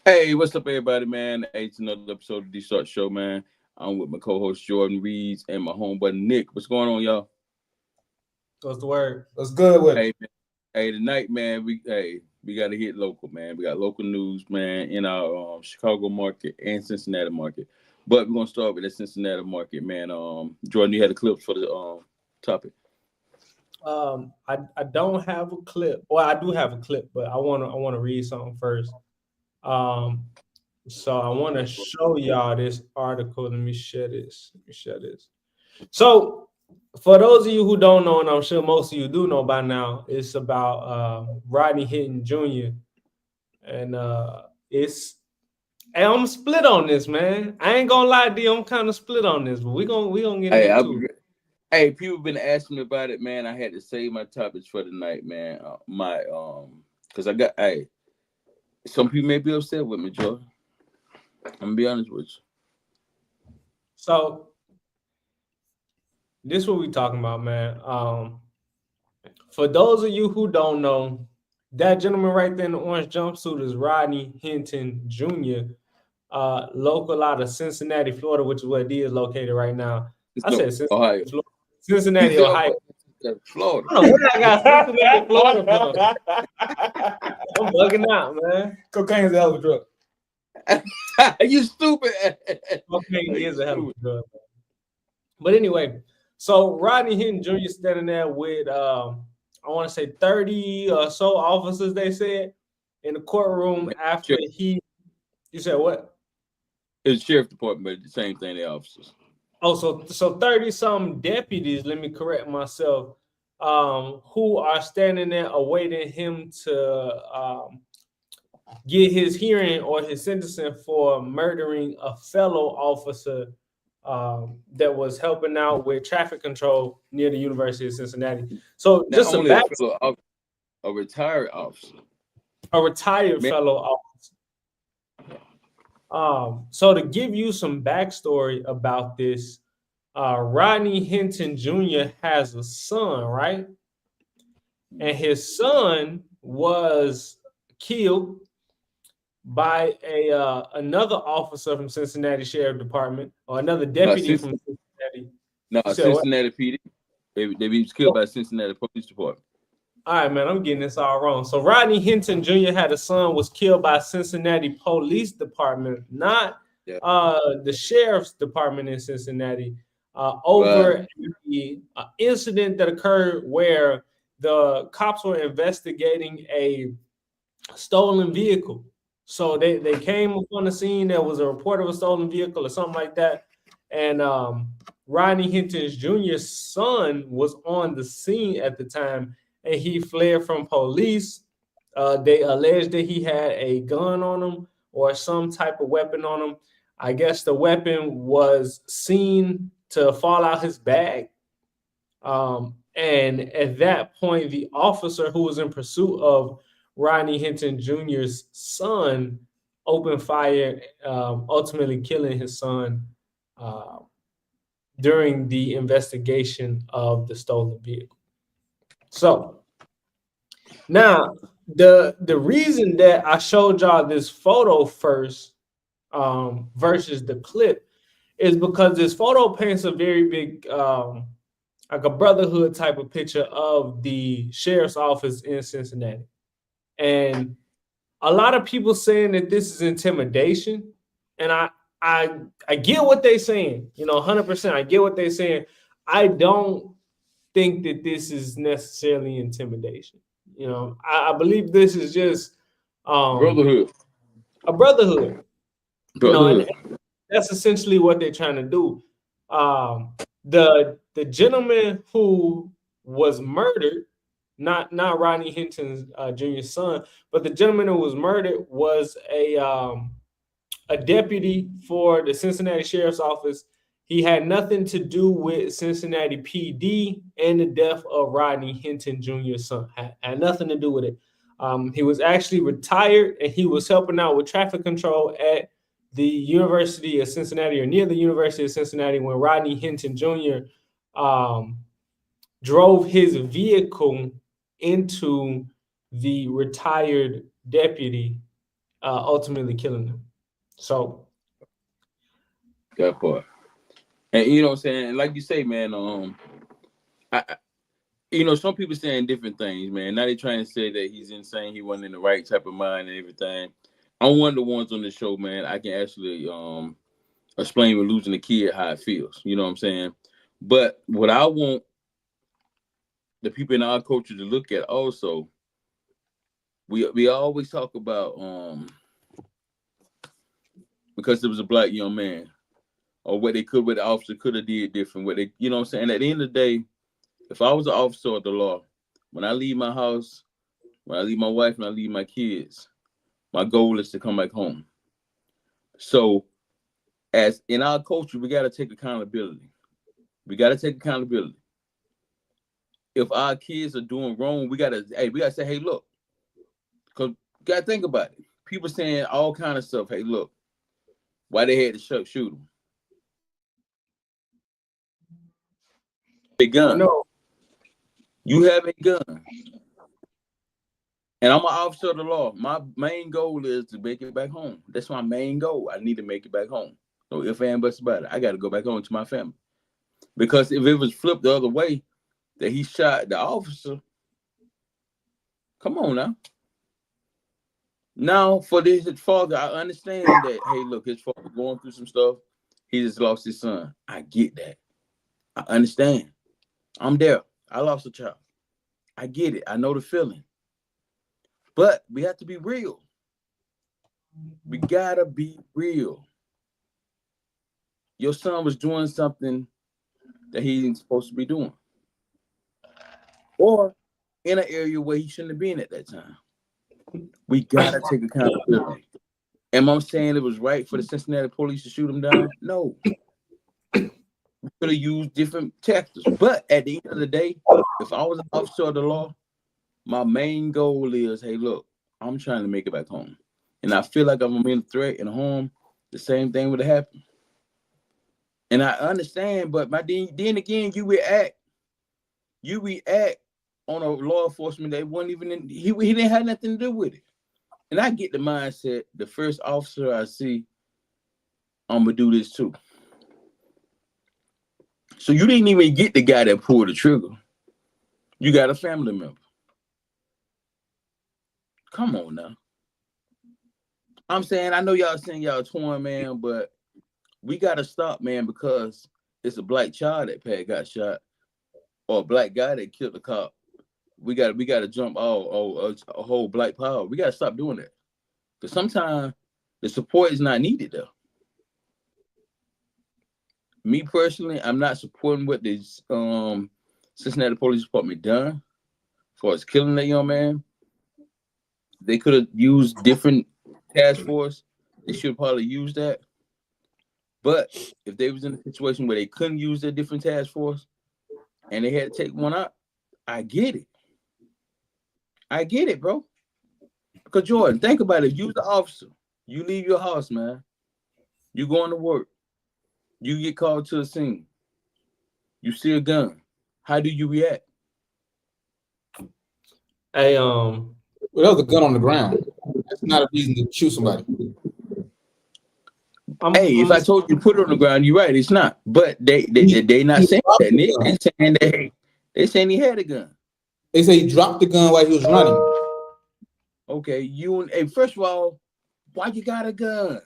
Hey, what's up, everybody, man? Hey, it's another episode of Dee Starks Show, man. I'm with my co-host Jordan Reeds and my homeboy Nick. What's going on, y'all? What's the word? What's good with it? Hey, man. Hey, tonight, man, we got to hit local, man. We got local news, man, in our Chicago market and Cincinnati market. But we're gonna start with the Cincinnati market, man. Jordan, you had the clips for the topic. I don't have a clip. Well, I do have a clip, but I wanna read something first. Um, so I want to show y'all this article. Let me share this. So for those of you who don't know, and I'm sure most of you do know by now, it's about Rodney Hinton Jr. and it's hey, I'm split on this, man. I ain't gonna lie to you, I'm kind of split on this, but we gonna get Hey, into it. hey, people been asking me about it, man. I had to save my topics for the night, man. Because I got some people may be upset with me, Jordan. I'm gonna be honest with you. So this what we talking about, man. For those of you who don't know, that gentleman right there in the orange jumpsuit is Rodney Hinton Jr., local out of Cincinnati, Florida, which is where D is located right now. It's I no said Cincinnati, Ohio. Florida. He Cincinnati, said, Ohio. Florida. I don't know where I got Cincinnati, Florida from. I'm bugging out, man. Cocaine's a hell of a drug. You stupid. Cocaine You is a hell of stupid. a drug. But anyway, so Rodney Hinton Jr. standing there with I want to say 30 or so officers, they said, in the courtroom after Sheriff- he you said what? It's sheriff department, but the same thing, the officers. Oh, so 30 some deputies, let me correct myself, who are standing there awaiting him to get his hearing or his sentencing for murdering a fellow officer that was helping out with traffic control near the University of Cincinnati. So Not just only a fellow officer, a retired officer. a retired Man, fellow officer. So to give you some backstory about this, Rodney Hinton Jr. has a son, right? And his son was killed by a another officer from Cincinnati Sheriff Department or another no, deputy from Cincinnati. no, You said what? Cincinnati PD. They was killed by Cincinnati Police Department. All right, man, I'm getting this all wrong. So Rodney Hinton Jr. had a son was killed by Cincinnati Police Department, not Yeah. the Sheriff's Department in Cincinnati, Right. over the incident that occurred where the cops were investigating a stolen vehicle. So they came upon the scene. There was a report of a stolen vehicle or something like that, and Rodney Hinton Jr.'s son was on the scene at the time, and he fled from police. They alleged that he had a gun on him or some type of weapon on him. I guess the weapon was seen to fall out his bag. And at that point, the officer who was in pursuit of Rodney Hinton Jr.'s son opened fire, ultimately killing his son uh, during the investigation of the stolen vehicle. So now the reason that I showed y'all this photo first versus the clip is because this photo paints a very big like a brotherhood type of picture of the sheriff's office in Cincinnati. And a lot of people saying that this is intimidation. And I get what they're saying, 100%. I get what they're saying. I don't think that this is necessarily intimidation. I believe this is just Brotherhood. a brotherhood, and Brotherhood. that's essentially what they're trying to do. The gentleman who was murdered, not Rodney Hinton's Jr.'s son, but the gentleman who was murdered was a deputy for the Cincinnati Sheriff's Office. He had nothing to do with Cincinnati PD and the death of Rodney Hinton Jr.'s son. Had nothing to do with it. He was actually retired and he was helping out with traffic control at the University of Cincinnati or near the University of Cincinnati when Rodney Hinton Jr. Drove his vehicle into the retired deputy ultimately killing him. So that part. And you know what I'm saying? Like you say, man, some people saying different things, man. Now they trying to say that he's insane, he wasn't in the right type of mind and everything. I'm one of the ones on the show, man. I can actually explain with losing a kid how it feels. You know what I'm saying? But what I want the people in our culture to look at also, we always talk about because it was a black young man, or what the officer could have did different, what they, you know what I'm saying? At the end of the day, if I was an officer of the law, when I leave my house, when I leave my wife, and I leave my kids, my goal is to come back home. So as in our culture, we got to take accountability. We got to take accountability. If our kids are doing wrong, we got to say, hey, look, because you got to think about it. People saying all kind of stuff. Hey, look, why they had to shoot them? A gun. no, You have a gun. And I'm an officer of the law. My main goal is to make it back home. That's my main goal. I need to make it back home. So if I am buts about it, I got to go back home to my family. Because if it was flipped the other way, that he shot the officer, come on now. Now, for his father, I understand that, hey, look, his father going through some stuff. He just lost his son. I get that. I understand. I'm there. I lost a child. I get it. I know the feeling. But we have to be real. We gotta be real. Your son was doing something that he ain't supposed to be doing. Or in an area where he shouldn't have been at that time. We gotta take accountability. Am I saying it was right for the Cincinnati police to shoot him down? No. We could have used different tactics. But at the end of the day, if I was an officer of the law, my main goal is, hey, look, I'm trying to make it back home. And I feel like I'm in threat and harm, the same thing would have happened. And I understand, but then again, you react on a law enforcement that wasn't even he didn't have nothing to do with it. And I get the mindset, the first officer I see, I'm gonna do this too. So you didn't even get the guy that pulled the trigger. You got a family member. Come on now. I'm saying, I know y'all saying y'all torn, man, but we gotta stop, man, because it's a black child that got shot, or a black guy that killed the cop. We gotta jump a whole black power. We gotta stop doing that. Because sometimes the support is not needed though. Me personally, I'm not supporting what the Cincinnati Police Department done for us killing that young man. They could have used different task force. They should probably use that. But if they was in a situation where they couldn't use their different task force and they had to take one out, I get it. I get it, bro. Because Jordan, think about it. You the officer. You leave your house, man. You going to work. You get called to a scene. You see a gun. How do you react? hey, Well, that was a gun on the ground. That's not a reason to shoot somebody. If I told you to put it on the ground, you're right. It's not. But they not saying that. They saying that they saying he had a gun. They say he dropped the gun while he was running. Okay, first of all, why you got a gun?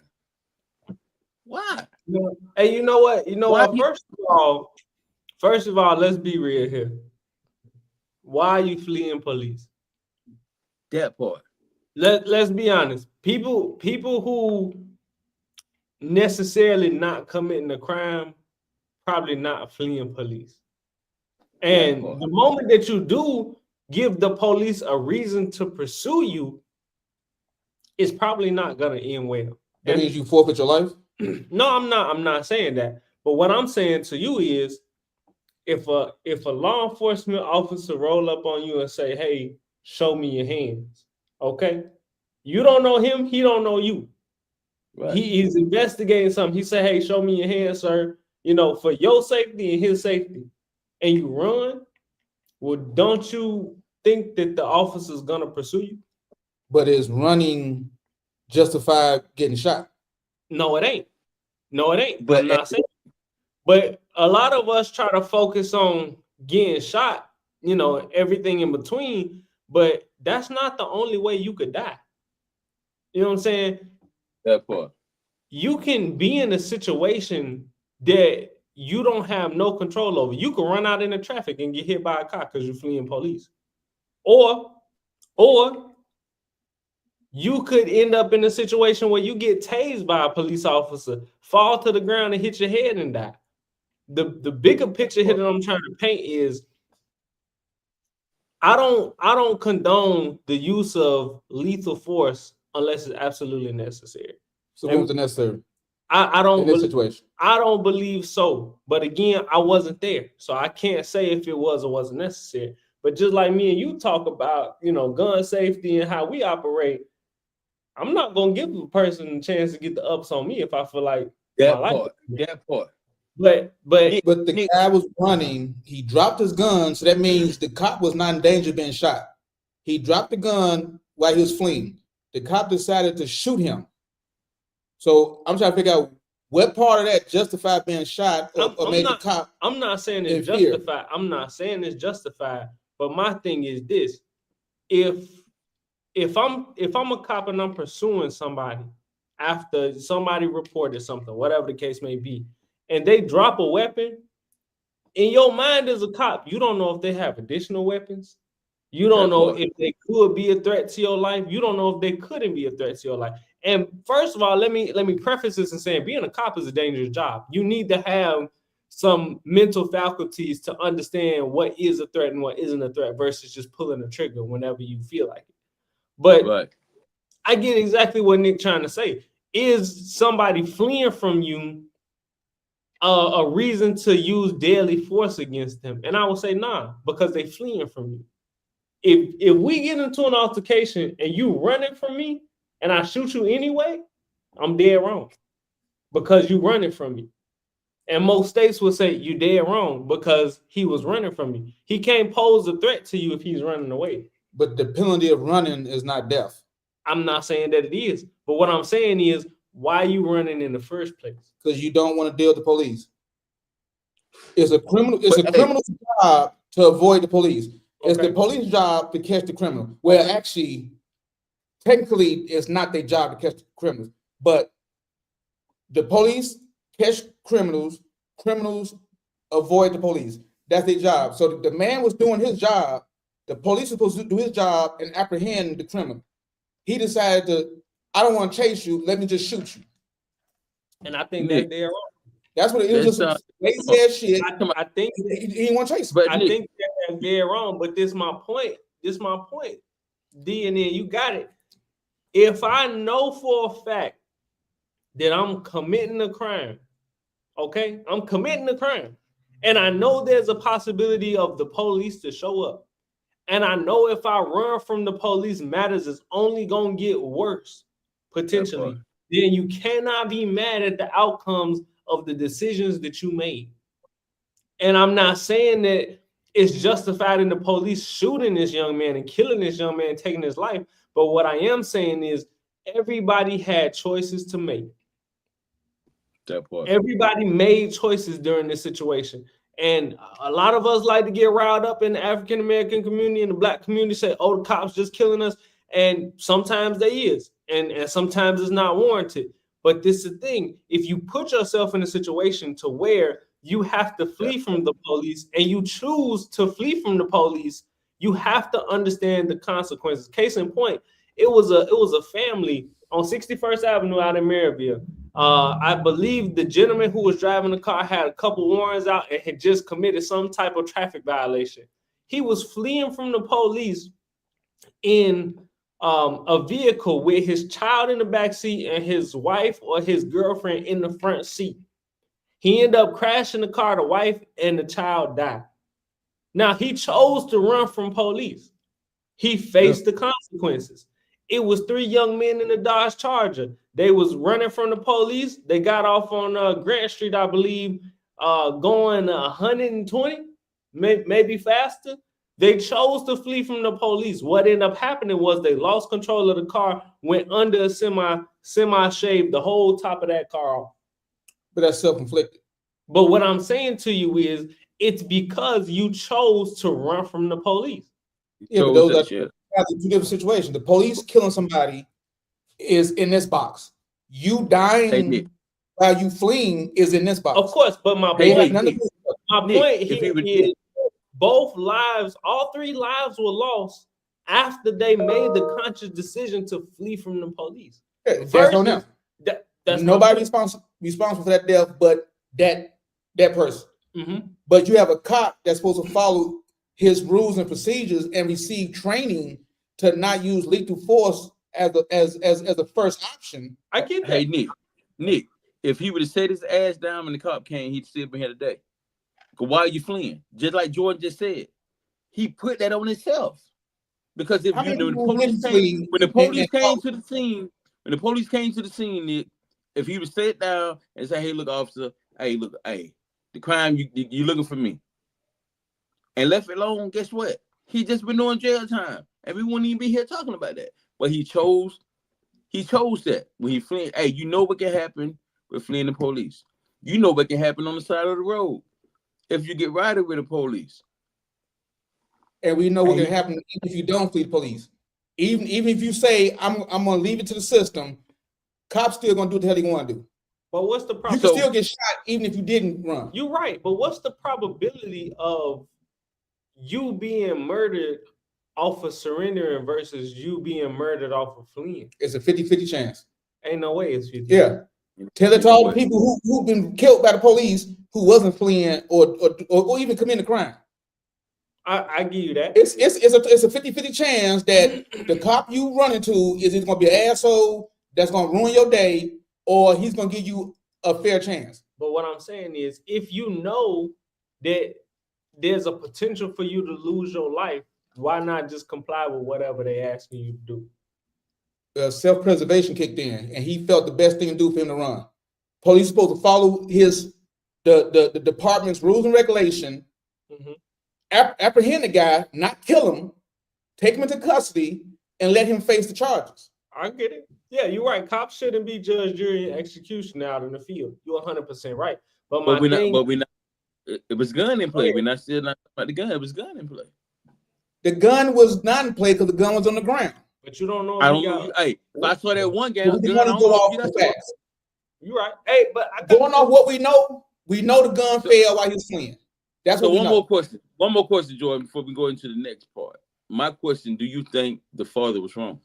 Why? Hey, you know what? First of all, let's be real here. Why are you fleeing police? That part. Let's be honest. People who necessarily not committing a crime, probably not fleeing police. And the moment that you do give the police a reason to pursue you, it's probably not gonna end well. That means you forfeit your life? No, I'm not saying that. But what I'm saying to you is, if a law enforcement officer roll up on you and say, "Hey, show me your hands," okay? You don't know him, he don't know you. Right. He's investigating something. He said, "Hey, show me your hands, sir. For your safety and his safety," and you run. Well, don't you think that the officer's gonna pursue you? But is running justify getting shot. No, it ain't. No, it ain't. But I'm not saying. But a lot of us try to focus on getting shot, you know, everything in between. But that's not the only way you could die. You know what I'm saying? that part. You can be in a situation that you don't have no control over. You can run out in the traffic and get hit by a car because you're fleeing police. Or you could end up in a situation where you get tased by a police officer, fall to the ground and hit your head and die. The bigger picture here that I'm trying to paint is I don't condone the use of lethal force unless it's absolutely necessary. So what was the necessary I don't in this situation? I don't believe so. But again, I wasn't there. So I can't say if it was or wasn't necessary. But just like me and you talk about, you know, gun safety and how we operate, I'm not gonna give a person a chance to get the ups on me if I feel like That part. But the guy was running. He dropped his gun, so that means the cop was not in danger of being shot. He dropped the gun while he was fleeing. The cop decided to shoot him. So I'm trying to figure out what part of that justified being shot or made the cop. I'm not saying it's justified. I'm not saying it's justified. But my thing is this: if I'm a cop and I'm pursuing somebody after somebody reported something, whatever the case may be, and they drop a weapon, in your mind as a cop, you don't know if they have additional weapons. You don't know if they could be a threat to your life. You don't know if they couldn't be a threat to your life. And first of all, let me preface this in saying being a cop is a dangerous job. You need to have some mental faculties to understand what is a threat and what isn't a threat versus just pulling a trigger whenever you feel like it. But I get exactly what Nick's trying to say. Is somebody fleeing from you a reason to use deadly force against them? And I would say nah, because they fleeing from you. If we get into an altercation and you running from me and I shoot you anyway, I'm dead wrong because you running from me. And most states will say you dead wrong because he was running from you. He can't pose a threat to you if he's running away. But the penalty of running is not death. I'm not saying that it is. But what I'm saying is, why are you running in the first place? Because you don't want to deal with the police. It's a criminal. It's a criminal's job to avoid the police. It's the police job to catch the criminal. Well, actually, technically, it's not their job to catch the criminals, but the police catch criminals. Criminals avoid the police. That's their job. So the man was doing his job. The police was supposed to do his job and apprehend the criminal. He decided I don't want to chase you. Let me just shoot you. And I think that they're wrong. That's what it was. Just lazy ass shit. I think he didn't want to chase. But I think they're very wrong. But this is my point. D, and then you got it. If I know for a fact that I'm committing a crime, I'm committing a crime, and I know there's a possibility of the police to show up, and I know if I run from the police, matters is only gonna get worse potentially. Then you cannot be mad at the outcomes of the decisions that you made. And I'm not saying that it's justified in the police shooting this young man and killing this young man, taking his life. But what I am saying is everybody had choices to make. Everybody made choices during this situation. And a lot of us like to get riled up in the African-American community and the Black community, say, oh, the cops just killing us. And sometimes they is. And sometimes it's not warranted. But this is the thing. If you put yourself in a situation to where you have to flee from the police and you choose to flee from the police, you have to understand the consequences. Case in point, it was a family on 61st Avenue out in Maryville. I believe the gentleman who was driving the car had a couple warrants out and had just committed some type of traffic violation. He was fleeing from the police in a vehicle with his child in the back seat and his wife or his girlfriend in the front seat. He ended up crashing the car. The wife and the child died. Now, he chose to run from police. He faced the consequences. It was 3 young men in a Dodge Charger. They was running from the police. They got off on Grant Street, I believe, going 120, maybe faster. They chose to flee from the police. What ended up happening was they lost control of the car, went under a semi-shaved the whole top of that car off. But that's self-inflicted. But what I'm saying to you is, it's because you chose to run from the police. Yeah, but those are two different situations. The police killing somebody is in this box. You dying while you fleeing is in this box. Of course, but my point here is both lives, all 3 lives were lost after they made the conscious decision to flee from the police. Yeah, that's on them. That's nobody responsible for that death, but that person. Mm-hmm. But you have a cop that's supposed to follow his rules and procedures and receive training to not use lethal force as a first option. I get that. Hey, Nick, if he would have set his ass down when the cop came, he'd still been here today. Because why are you fleeing? Just like Jordan just said, he put that on himself. Because if when the police came to the scene, Nick, if he would sit down and say, "Hey, look, officer, the crime you looking for me," and left it alone, guess what? He just been doing jail time, and we wouldn't even be here talking about that. But he chose that when he fleeing. Hey, you know what can happen with fleeing the police. You know what can happen on the side of the road if you get riding with the police. And we know what can happen even if you don't flee the police. Even if you say, I'm gonna leave it to the system, cops still gonna do what the hell they want to do. But what's the problem? You can still get shot even if you didn't run. You're right, but what's the probability of you being murdered off of surrendering versus you being murdered off of fleeing? It's a 50-50 chance. Ain't no way it's 50. Yeah. Tell it to all the people who've been killed by the police who wasn't fleeing or even committing a crime. I give you that. It's a 50-50 chance that the cop you run into is either gonna be an asshole that's gonna ruin your day, or he's gonna give you a fair chance. But what I'm saying is, if you know that there's a potential for you to lose your life, why not just comply with whatever they asking you to do? Self-preservation kicked in, and he felt the best thing to do for him to run. Police supposed to follow the department's rules and regulation. Mm-hmm. Apprehend the guy, not kill him, take him into custody, and let him face the charges. I get it. Yeah, you're right. Cops shouldn't be judge, jury, and execution out in the field. You're 100% right. But we're not. It was gun in play. We're not still not about the gun. It was gun in play. The gun was not in play because the gun was on the ground. But you don't know. I don't know. Hey, if I saw that one gun, you're right. Hey, but going off what we know the gun fell while he was fleeing. That's so what we know. One more question, Jordan, before we go into the next part. My question: do you think the father was wrong?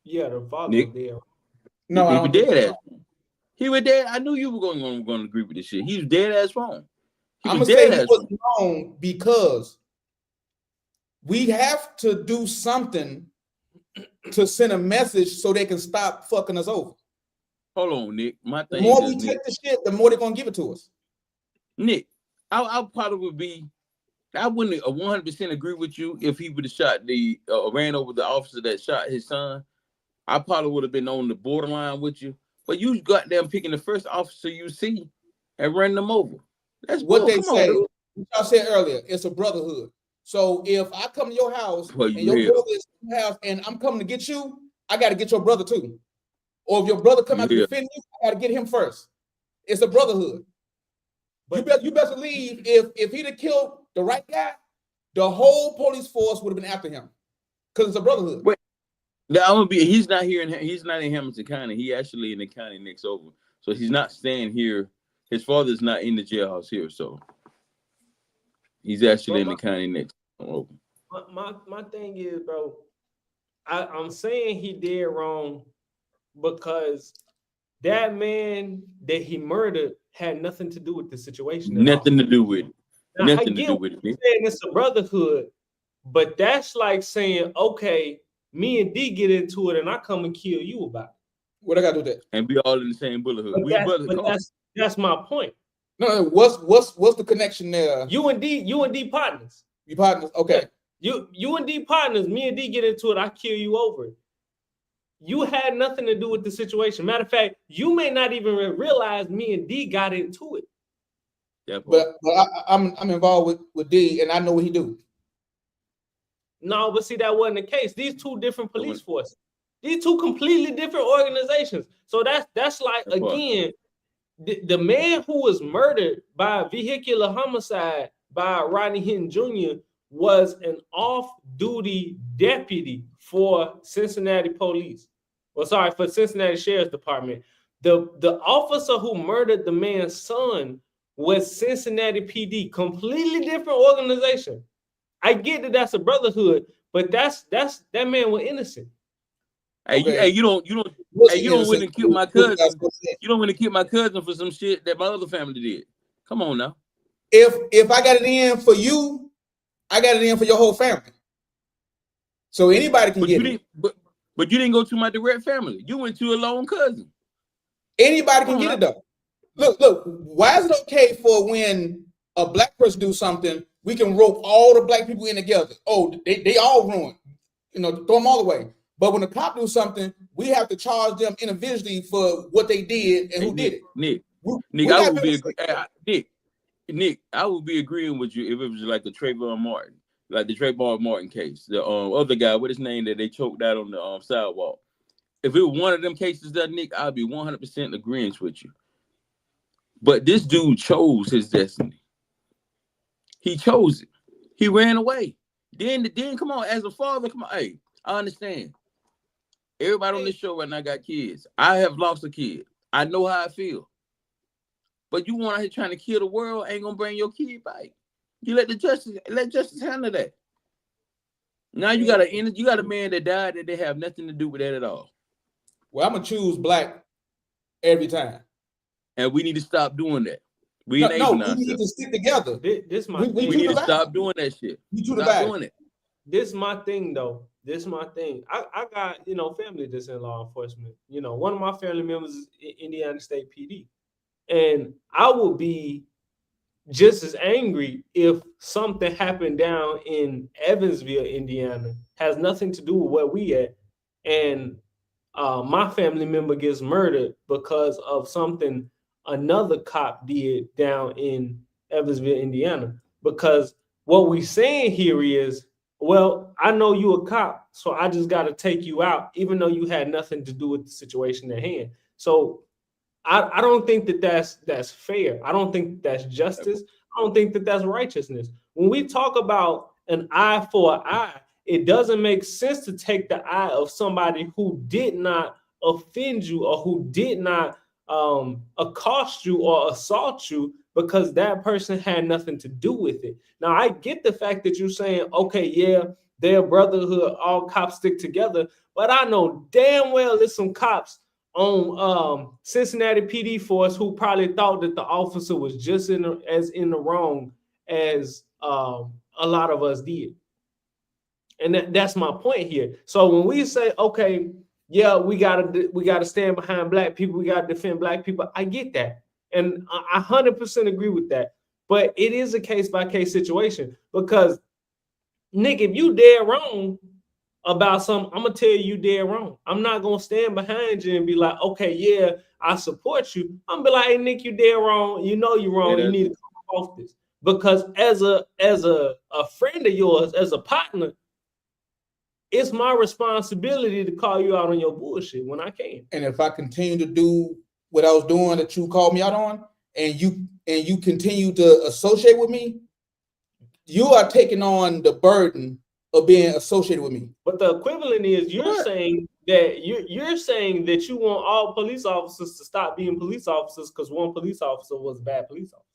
Yeah, the father was there. No, he was dead ass. He was dead. I knew you were going to agree with this shit. He was dead ass wrong. I'm gonna say he was wrong because we have to do something to send a message so they can stop fucking us over. Hold on, Nick. My thing. The more we take the shit, the more they're gonna give it to us. Nick, I probably would be. I wouldn't 100% agree with you if he would have shot ran over the officer that shot his son. I probably would have been on the borderline with you. But you got them picking the first officer you see and running them over. That's what they say. I said earlier, it's a brotherhood. So if I come to your house and your brother is in your house and I'm coming to get you, I got to get your brother too. Or if your brother come out to defend you, I got to get him first. It's a brotherhood. But you best believe if he'd have killed the right guy, the whole police force would have been after him because it's a brotherhood. Wait, he's not here. He's not in Hamilton County. He actually in the county next over. So he's not staying here. His father's not in the jailhouse here. So he's actually in the county next over. My thing is, bro, I'm saying he did wrong because that man that he murdered had nothing to do with the situation. Nothing to do with it. Now, nothing to do with it. Saying it's a brotherhood, but that's like saying, okay, me and D get into it and I come and kill you about it. What I got to do with that? And we all in the same brotherhood. That's my point. No, what's the connection there? You and D partners. You partners, okay. You and D partners, me and D get into it, I kill you over it. You had nothing to do with the situation. Matter of fact, you may not even realize me and D got into it. But I'm involved with D, and I know what he do. No, but see, that wasn't the case. These two different police forces. These two completely different organizations. So that's like, again, the man who was murdered by vehicular homicide by Rodney Hinton Jr. was an off-duty deputy for Cincinnati police. Well, sorry, for Cincinnati Sheriff's Department. The officer who murdered the man's son was Cincinnati PD, completely different organization. I get that that's a brotherhood, but that man was innocent. Hey, you don't want to kill my cousin. You don't want to kill my cousin for some shit that my other family did. Come on now. If I got it in for you, I got it in for your whole family. So anybody can get it. But you didn't go to my direct family. You went to a lone cousin. Anybody can get it though. Look. Why is it okay for when a black person do something, we can rope all the black people in together? Oh, they all ruined. Throw them all away. But when a cop do something, we have to charge them individually for what they did and who did it. Nick, I would be agreeing with you if it was like the Trayvon Martin case. The other guy, what his name that they choked out on the sidewalk. If it was one of them cases that Nick, I'd be 100% agreeing with you. But this dude chose his destiny. He chose it. He ran away. Then come on, as a father, come on. Hey, I understand. Everybody on this show right now got kids. I have lost a kid. I know how I feel. But you want out here trying to kill the world, ain't gonna bring your kid back. You let justice handle that. Now you got a man that died that they have nothing to do with that at all. Well, I'm gonna choose black every time. And we need to stop doing that. We need to stick together. We need to stop doing that shit. Stop doing it. This is my thing, though. This is my thing. I got, family that's in law enforcement. One of my family members is Indiana State PD. And I would be just as angry if something happened down in Evansville, Indiana, has nothing to do with where we at, and my family member gets murdered because of something another cop did down in Evansville, Indiana. Because what we're saying here is, well, I know you a cop, so I just got to take you out, even though you had nothing to do with the situation at hand. So I don't think that's fair. I don't think that's justice. I don't think that's righteousness. When we talk about an eye for an eye, it doesn't make sense to take the eye of somebody who did not offend you or who did not accost you or assault you, because that person had nothing to do with it. Now, I get the fact that you're saying, okay, yeah, they're a brotherhood, all cops stick together, but I know damn well there's some cops on Cincinnati PD force who probably thought that the officer was just in the wrong as a lot of us did. And that's my point here. So when we say, okay, yeah, we gotta stand behind black people, we gotta defend black people, I get that. And I 100% agree with that. But it is a case-by-case situation, because, Nick, if you dead wrong about something, I'm going to tell you dead wrong. I'm not going to stand behind you and be like, okay, yeah, I support you. I'm going to be like, hey, Nick, you dead wrong. You know you're wrong. You need to come off this. Because as a friend of yours, as a partner, it's my responsibility to call you out on your bullshit when I can. And if I continue to do what I was doing that you called me out on, and you continue to associate with me, you are taking on the burden of being associated with me. But the equivalent is you're saying that you want all police officers to stop being police officers because one police officer was a bad police officer.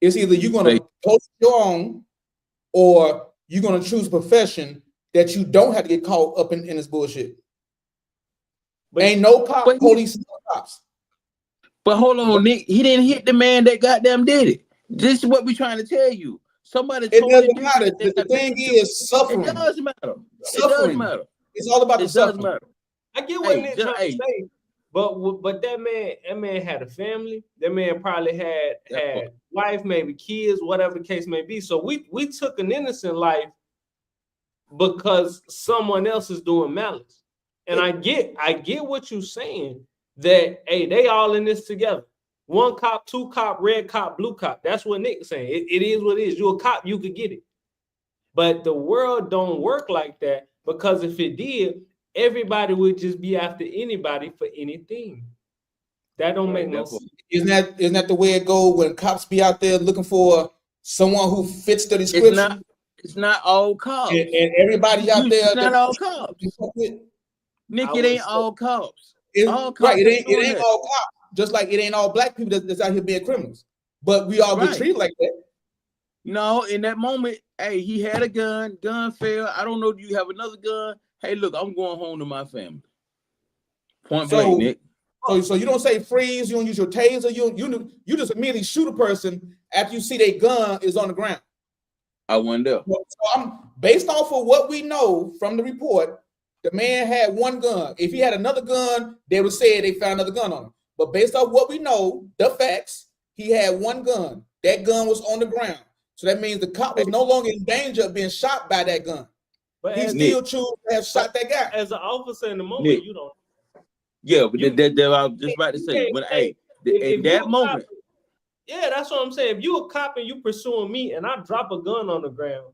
It's either you're going to post your own, or you're going to choose a profession that you don't have to get caught up in this bullshit. But ain't no police, no cops. But hold on, Nick. He didn't hit the man that goddamn did it. This is what we're trying to tell you. Somebody. It doesn't matter. The thing is suffering. It does matter. Suffering. It does matter. It's all about the suffering. Matter. I get what Nick's trying to say, but that man had a family. That man probably had wife, maybe kids, whatever the case may be. So we took an innocent life because someone else is doing malice. And I get what you're saying, that hey, they all in this together. 1 cop, 2 cop, red cop, blue cop. That's what Nick's saying. It is what it is. You're a cop, you could get it. But the world don't work like that, because if it did, everybody would just be after anybody for anything. That don't make no sense. Isn't that the way it goes when cops be out there looking for someone who fits the description? It's not all cops. And everybody out there. It's not all cops. Nick, it ain't all cops. All cops. Right, it ain't all cops. Just like it ain't all black people that's out here being criminals. But we all get treated like that. No, in that moment, hey, he had a gun fell. I don't know, do you have another gun? Hey, look, I'm going home to my family. Point blank, Nick. So you don't say freeze, you don't use your taser, you just immediately shoot a person after you see their gun is on the ground. I wonder. So I'm based off of what we know from the report, the man had 1 gun. If he had another gun, they would say they found another gun on him. But based off what we know, the facts, he had 1 gun. That gun was on the ground. So that means the cop was no longer in danger of being shot by that gun. But he still chose to have shot that guy. As an officer in the moment, Nick. you don't. Yeah, but that I was just about to say. When in that moment. Yeah, that's what I'm saying. If you a cop and you pursuing me and I drop a gun on the ground,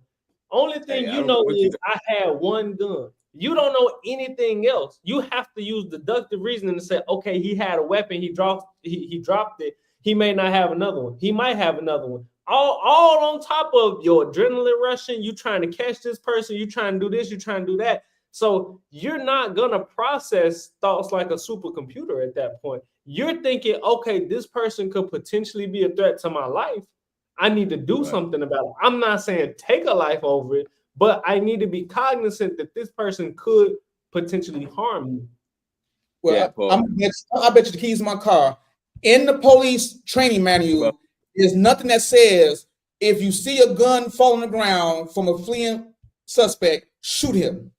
only thing you know is I had 1 gun. You don't know anything else. You have to use deductive reasoning to say, okay, he had a weapon, he dropped it. He may not have another one. He might have another one. All on top of your adrenaline rushing, you trying to catch this person, you trying to do this, you trying to do that. So you're not gonna process thoughts like a supercomputer at that point. You're thinking, okay, this person could potentially be a threat to my life. I need to do something about it. I'm not saying take a life over it, but I need to be cognizant that this person could potentially harm me. Well, I bet you the keys to my car. In the police training manual, there's nothing that says if you see a gun fall on the ground from a fleeing suspect, shoot him.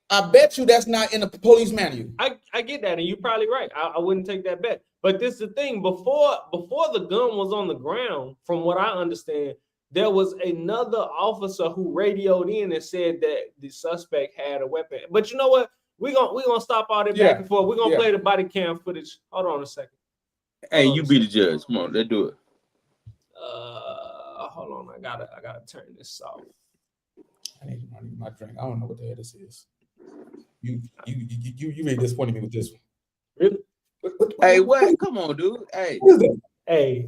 I bet you that's not in the police manual. I get that, and you're probably right. I wouldn't take that bet. But this is the thing: before the gun was on the ground, from what I understand, there was another officer who radioed in and said that the suspect had a weapon. But you know what? We're gonna stop all that back and forth. We're gonna play the body cam footage. Hold on a second. Hey, you be the judge. Come on, let's do it. Hold on. I gotta turn this off. I need my drink. I don't know what the hell this is. You really disappointed me with this one. Really? Hey, what? Come on, dude. Hey. What is that? Hey.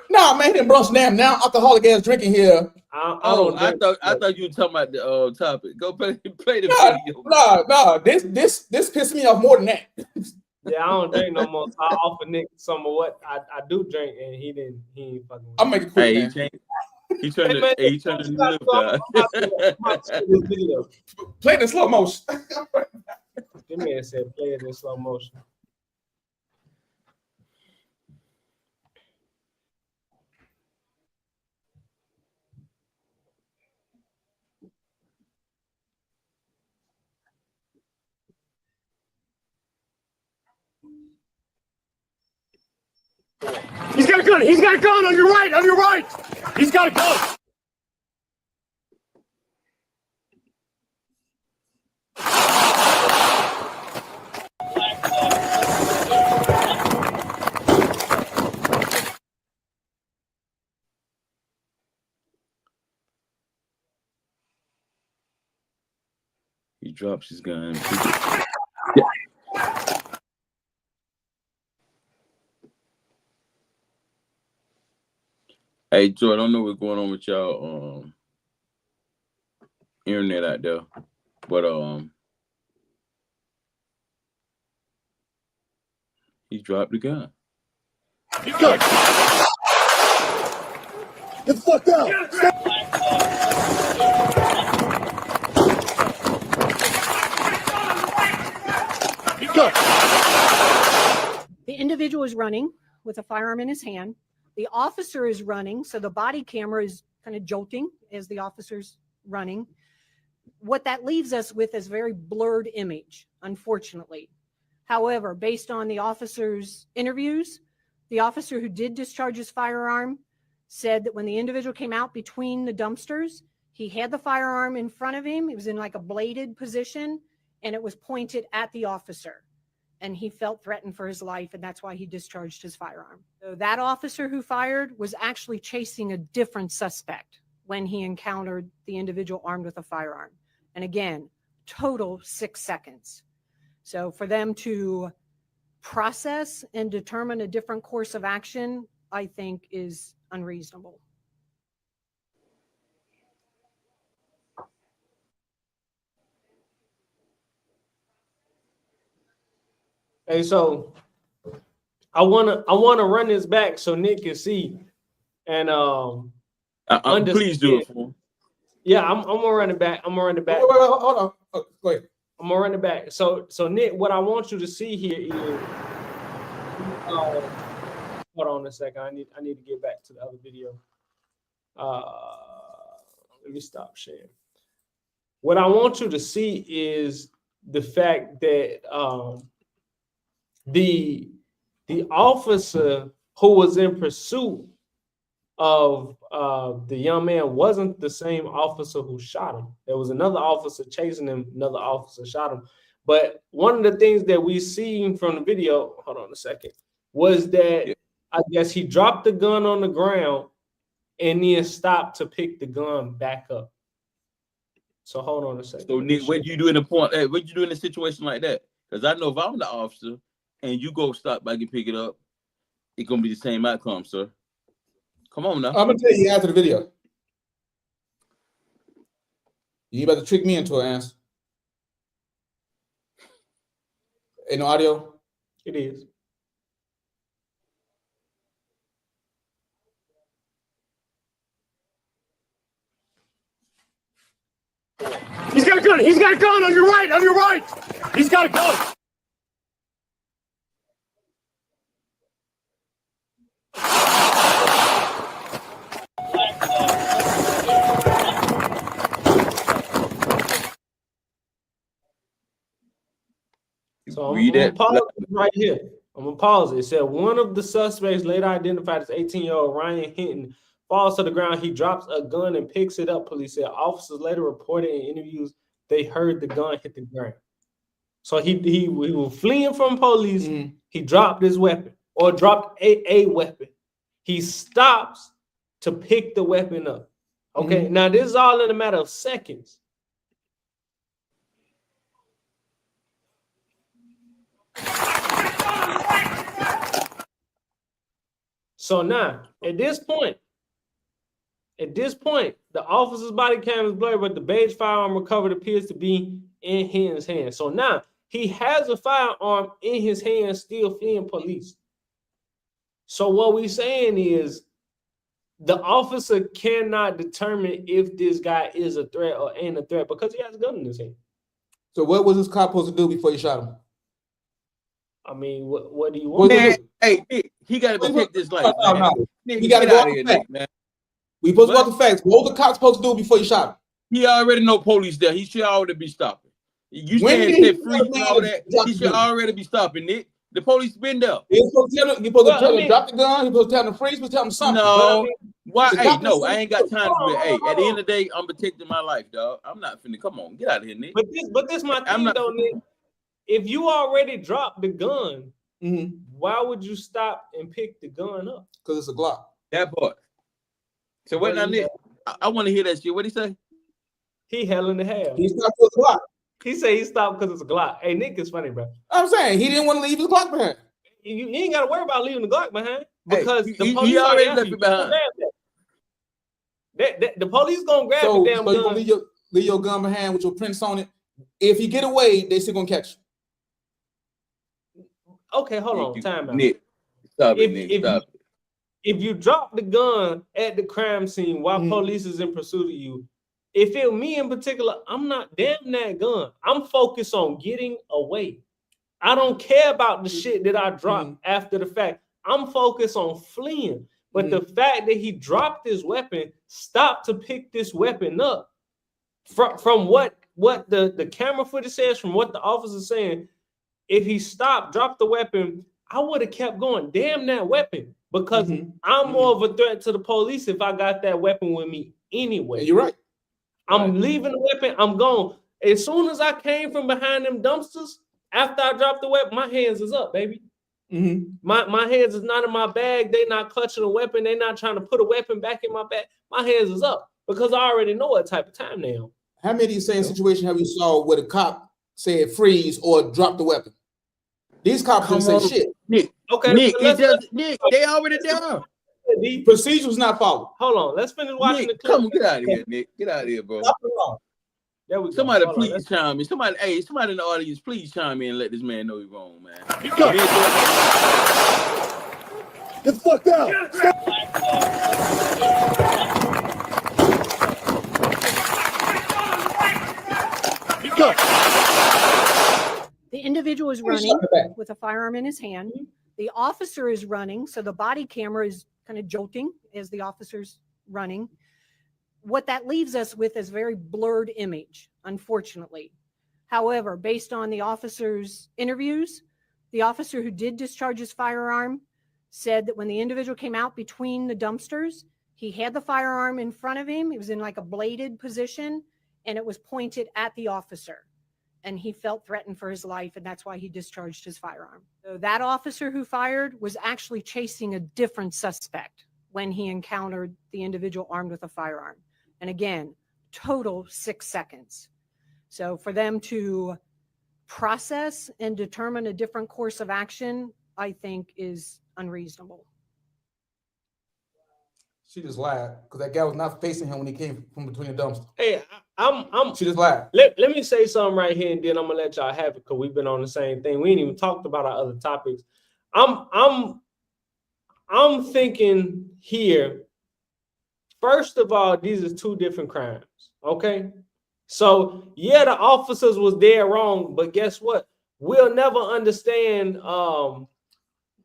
Nah, man, he didn't brush now alcoholic ass drinking here. I thought you were talking about the topic. Go play the video. Nah. This pissed me off more than that. Yeah, I don't drink no more. I offer Nick some of what I do drink, and he ain't fucking. I'll make it quick, man. He turned the lift. Play it in slow motion. This man said play it in slow motion. He's got a gun. He's got a gun on your right. On your right. He's got a gun. He drops his gun. Hey, Joy, I don't know what's going on with y'all internet out there, but he dropped the gun. Get the fuck out! The individual is running with a firearm in his hand. The officer is running, so the body camera is kind of jolting as the officer's running. What that leaves us with is a very blurred image, unfortunately. However, based on the officer's interviews, the officer who did discharge his firearm said that when the individual came out between the dumpsters, he had the firearm in front of him. It was in like a bladed position, and it was pointed at the officer. and he felt threatened for his life, and that's why he discharged his firearm. So that officer who fired was actually chasing a different suspect when he encountered the individual armed with a firearm. And again, total 6 seconds. So for them to process and determine a different course of action, I think is unreasonable. Hey, so I wanna run this back so Nick can see and please do it for him. Yeah, I'm gonna run it back. I'm gonna run it back. Wait, hold on. Oh, go ahead. I'm gonna run it back. So Nick, what I want you to see here is hold on a second. I need to get back to the other video. Let me stop sharing. What I want you to see is the fact that the officer who was in pursuit of the young man wasn't the same officer who shot him. There was another officer chasing him, another officer shot him. But one of the things that we seen from the video, hold on a second, was that I guess he dropped the gun on the ground and then stopped to pick the gun back up. So hold on a second. So Nick, what you do in a point? What you do in a situation like that? Because I know if I'm the officer and you go stop back and pick it up, it's gonna be the same outcome, sir. Come on now. I'm gonna tell you after the video. You about to trick me into an answer. Ain't no audio? It is. He's got a gun. He's got a gun on your right. On your right. He's got a gun. So I'm gonna pause it right here. I'm gonna pause it. It said one of the suspects, later identified as 18-year-old Rodney Hinton, falls to the ground. He drops a gun and picks it up. Police said officers later reported in interviews they heard the gun hit the ground. So he was fleeing from police. Mm-hmm. He dropped his weapon or dropped a weapon. He stops to pick the weapon up. Okay, now this is all in a matter of seconds. So now, at this point, the officer's body cam is blurred, but the beige firearm recovered appears to be in his hand. So now he has a firearm in his hand, still fleeing police. So what we're saying is the officer cannot determine if this guy is a threat or ain't a threat because he has a gun in his hand. So what was this cop supposed to do before you shot him? I mean, what do you want? Man, hey, Nick, he got to protect his life. No. He got to go off the facts, man. We supposed to go off the facts. What was the cop supposed to do before you shot him? He already know police there. He should already be stopping. You saying stay free and all that? He should already be stopping, Nick. The police been there. He's supposed to tell him, drop the gun. He's supposed to tell him to freeze. He's supposed to tell him something. No, why? Hey, no, I ain't got time for it. Hey, at the end of the day, I'm protecting my life, dog. I'm not finna. Come on, get out of here, Nick. But this my thing, though, Nick. If you already dropped the gun, why would you stop and pick the gun up? Because it's a Glock. That part. So what now, Nick? I want to hear that shit. What he say? He hell in the hell. He stopped with a Glock. He said he stopped because it's a Glock. Hey, Nick is funny, bro. I'm saying he didn't want to leave his Glock behind. You ain't got to worry about leaving the Glock behind because the police he already left it behind. The police gonna grab the damn gun. So you gonna leave your gun behind with your prints on it. If you get away, they still gonna catch you. Okay, hold on. Time out. Nick, stop it, Nick. Stop it. If you drop the gun at the crime scene while police is in pursuit of you, if it me in particular, I'm not damn that gun. I'm focused on getting away. I don't care about the shit that I dropped after the fact. I'm focused on fleeing. But the fact that he dropped his weapon, stopped to pick this weapon up, from what the camera footage says, from what the officer's saying, if he stopped, dropped the weapon, I would have kept going. Damn that weapon. Because I'm more of a threat to the police if I got that weapon with me anyway. You're right. I'm leaving the weapon. I'm gone. As soon as I came from behind them dumpsters, After I drop the weapon, my hands is up, baby. Mm-hmm. My hands is not in my bag. They not clutching a weapon. They not trying to put a weapon back in my bag. My hands is up because I already know what type of time they on. How many same situation have you saw where the cop said freeze or drop the weapon? These cops didn't say shit. Nick. Okay, Nick, so Nick, they already down. The procedure was not followed. Hold on, let's finish watching Nick, the clip. come on, get out of here, Nick. Get out of here, bro. There we go. Somebody Hold on, please chime in. Somebody in the audience, please chime in and let this man know he's wrong, man. Get the fuck down. The individual is running with a firearm in his hand. The officer is running, so the body camera is kind of jolting as the officer's running. What that leaves us with is a very blurred image, unfortunately. However, based on the officer's interviews, the officer who did discharge his firearm said that when the individual came out between the dumpsters, he had the firearm in front of him. It was in like a bladed position, and it was pointed at the officer. And he felt threatened for his life, and that's why he discharged his firearm. So that officer who fired was actually chasing a different suspect when he encountered the individual armed with a firearm. And again, total 6 seconds. So for them to process and determine a different course of action, I think is unreasonable. She just lied because that guy was not facing him when he came from between the dumpsters. Hey, She just lied. Let me say something right here, and then I'm gonna let y'all have it because we've been on the same thing. We ain't even talked about our other topics. I'm thinking here. First of all, these are two different crimes. Okay, so yeah, the officers was dead wrong, but guess what? We'll never understand.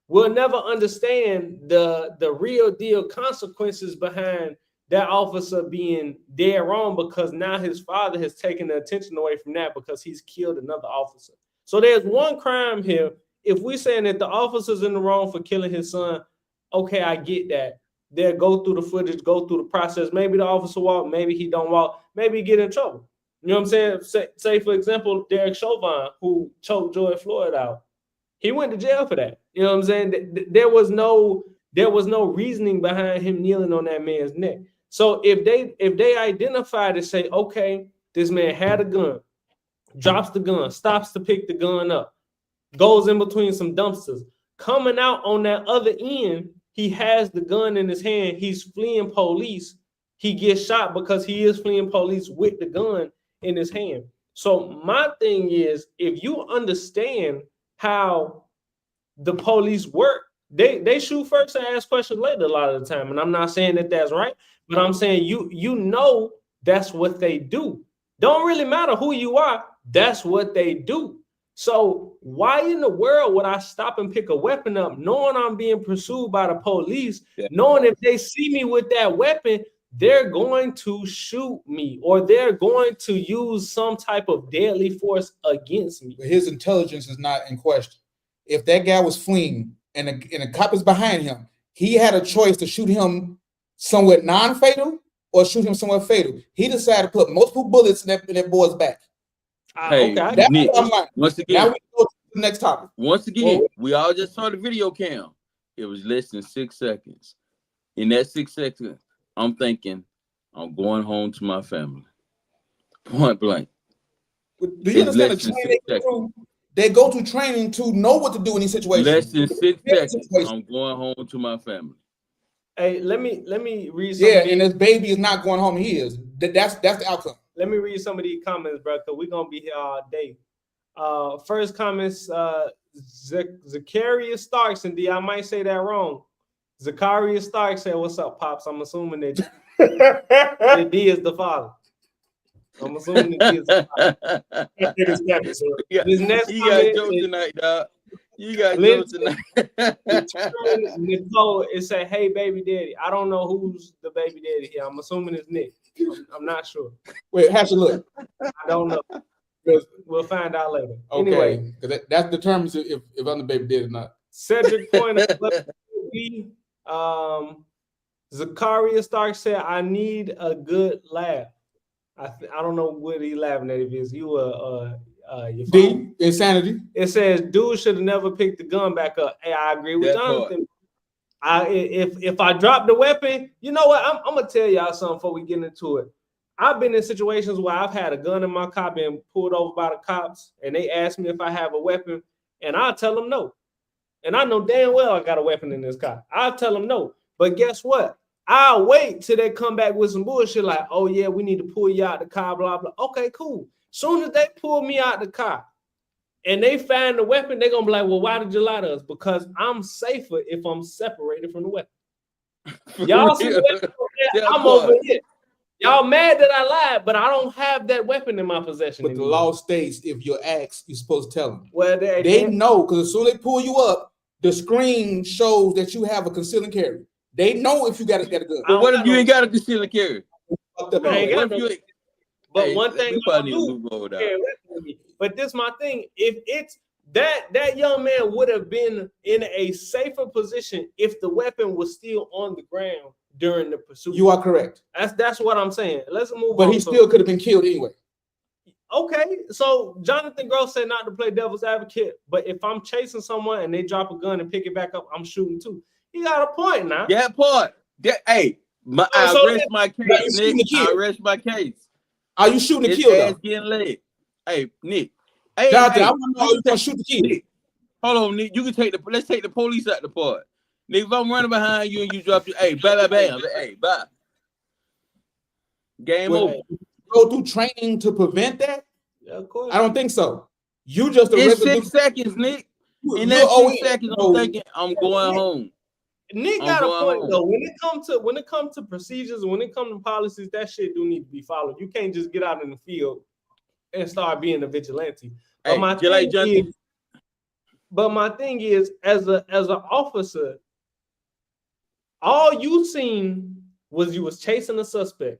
We'll never understand the real deal consequences behind that officer being dead wrong, because now his father has taken the attention away from that because he's killed another officer. So there's one crime here. If we're saying that the officer's in the wrong for killing his son, okay, I get that. They'll go through the footage, go through the process. Maybe the officer walk, maybe he don't walk, maybe he get in trouble. You know what I'm saying? Say for example, Derek Chauvin, who choked George Floyd out. He went to jail for that. You know what I'm saying? There was no reasoning behind him kneeling on that man's neck. So if they identify to say, okay, this man had a gun, drops the gun, stops to pick the gun up, goes in between some dumpsters, coming out on that other end, he has the gun in his hand, he's fleeing police, he gets shot because he is fleeing police with the gun in his hand. So my thing is, if you understand how the police work, they shoot first and ask questions later a lot of the time. And I'm not saying that that's right, but I'm saying you know that's what they do. Don't really matter who you are, that's what they do. So why in the world would I stop and pick a weapon up knowing I'm being pursued by the police, knowing if they see me with that weapon, they're going to shoot me or they're going to use some type of deadly force against me. But his intelligence is not in question. If that guy was fleeing and a cop is behind him, he had a choice to shoot him somewhere non-fatal or shoot him somewhere fatal. He decided to put multiple bullets in that boy's back. Hey, okay. That's Nick, what I'm like. once again, Now we go to the next topic. Once again, we all just saw the video cam. It was less than 6 seconds. In that 6 seconds, I'm thinking, I'm going home to my family. Point blank. Do you understand the training they go through training to know what to do in these situations? Less than 6 seconds, I'm going home to my family. Hey, let me read some. Yeah, and this baby is not going home. He is. That's the outcome. Let me read some of these comments, bro, because we're gonna be here all day. First comments, Zacharias Starks, and D, I might say that wrong. Zacharias Starks said, "What's up, Pops?" I'm assuming that that D is the father. I'm assuming that D is the father. This next you got jokes tonight, dog. You got jokes tonight. Nicole, it said, "Hey, baby daddy." I don't know who's the baby daddy here. I'm assuming it's Nick. I'm not sure. Wait, have to look. I don't know. We'll find out later. Okay, anyway, that determines if I'm the baby daddy or not. Cedric pointed. Zacharias Stark said, "I need a good laugh." I don't know what he's laughing at. If it's you or your D, insanity. It says dude should have never picked the gun back up. Hey, I agree with That part. Jonathan. If I drop the weapon, you know what? I'm gonna tell y'all something before we get into it. I've been in situations where I've had a gun in my car, been pulled over by the cops, and they ask me if I have a weapon, and I'll tell them no. And I know damn well I got a weapon in this car. I'll tell them no. But guess what? I'll wait till they come back with some bullshit like, oh yeah, we need to pull you out the car, blah, blah. Okay, cool. Soon as they pull me out the car and they find the weapon, they're gonna be like, well, why did you lie to us? Because I'm safer if I'm separated from the weapon. Y'all see that? I'm over here. Y'all mad that I lied, but I don't have that weapon in my possession. But the law states if you're asked, you're supposed to tell them. Well, they know, because as soon as they pull you up, the screen shows that you have a concealed and carry. They know if you got a gun. But what if you ain't got a concealed and carry? But one thing, but this my thing. If it's that young man would have been in a safer position if the weapon was still on the ground during the pursuit. You are correct. That's what I'm saying. Let's move on. But he still could have been killed anyway. Okay, so Jonathan Gross said not to play devil's advocate, but if I'm chasing someone and they drop a gun and pick it back up, I'm shooting too. He got a point now. That part. I rest my case, Nick. I rest my case. Are you shooting the kill though? Getting laid. Hey, Nick. Hey, Jonathan, I want to know if you gonna shoot the kill. Nick. Hold on, Nick. You can let's take the police out the part. Nick, if I'm running behind you and you drop your, hey, bam, hey, bye. Game over. Go through training to prevent that? Yeah, of course. I don't think so. You just it's 6 seconds, Nick. In that 6 seconds, I'm thinking I'm going home. Nick got a point though. When it comes to procedures, when it comes to policies, that shit do need to be followed. You can't just get out in the field and start being a vigilante. Hey, but my thing is, as an officer, all you seen was you was chasing a suspect.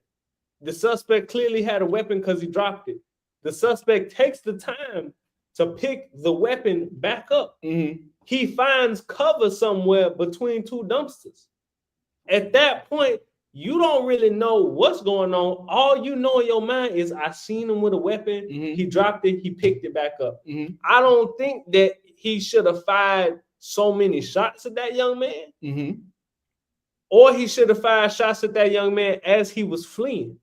The suspect clearly had a weapon because he dropped it. The suspect takes the time to pick the weapon back up. Mm-hmm. He finds cover somewhere between two dumpsters. At that point, you don't really know what's going on. All you know in your mind is I seen him with a weapon. Mm-hmm. He dropped it. He picked it back up. Mm-hmm. I don't think that he should have fired so many shots at that young man. Mm-hmm. Or he should have fired shots at that young man as he was fleeing.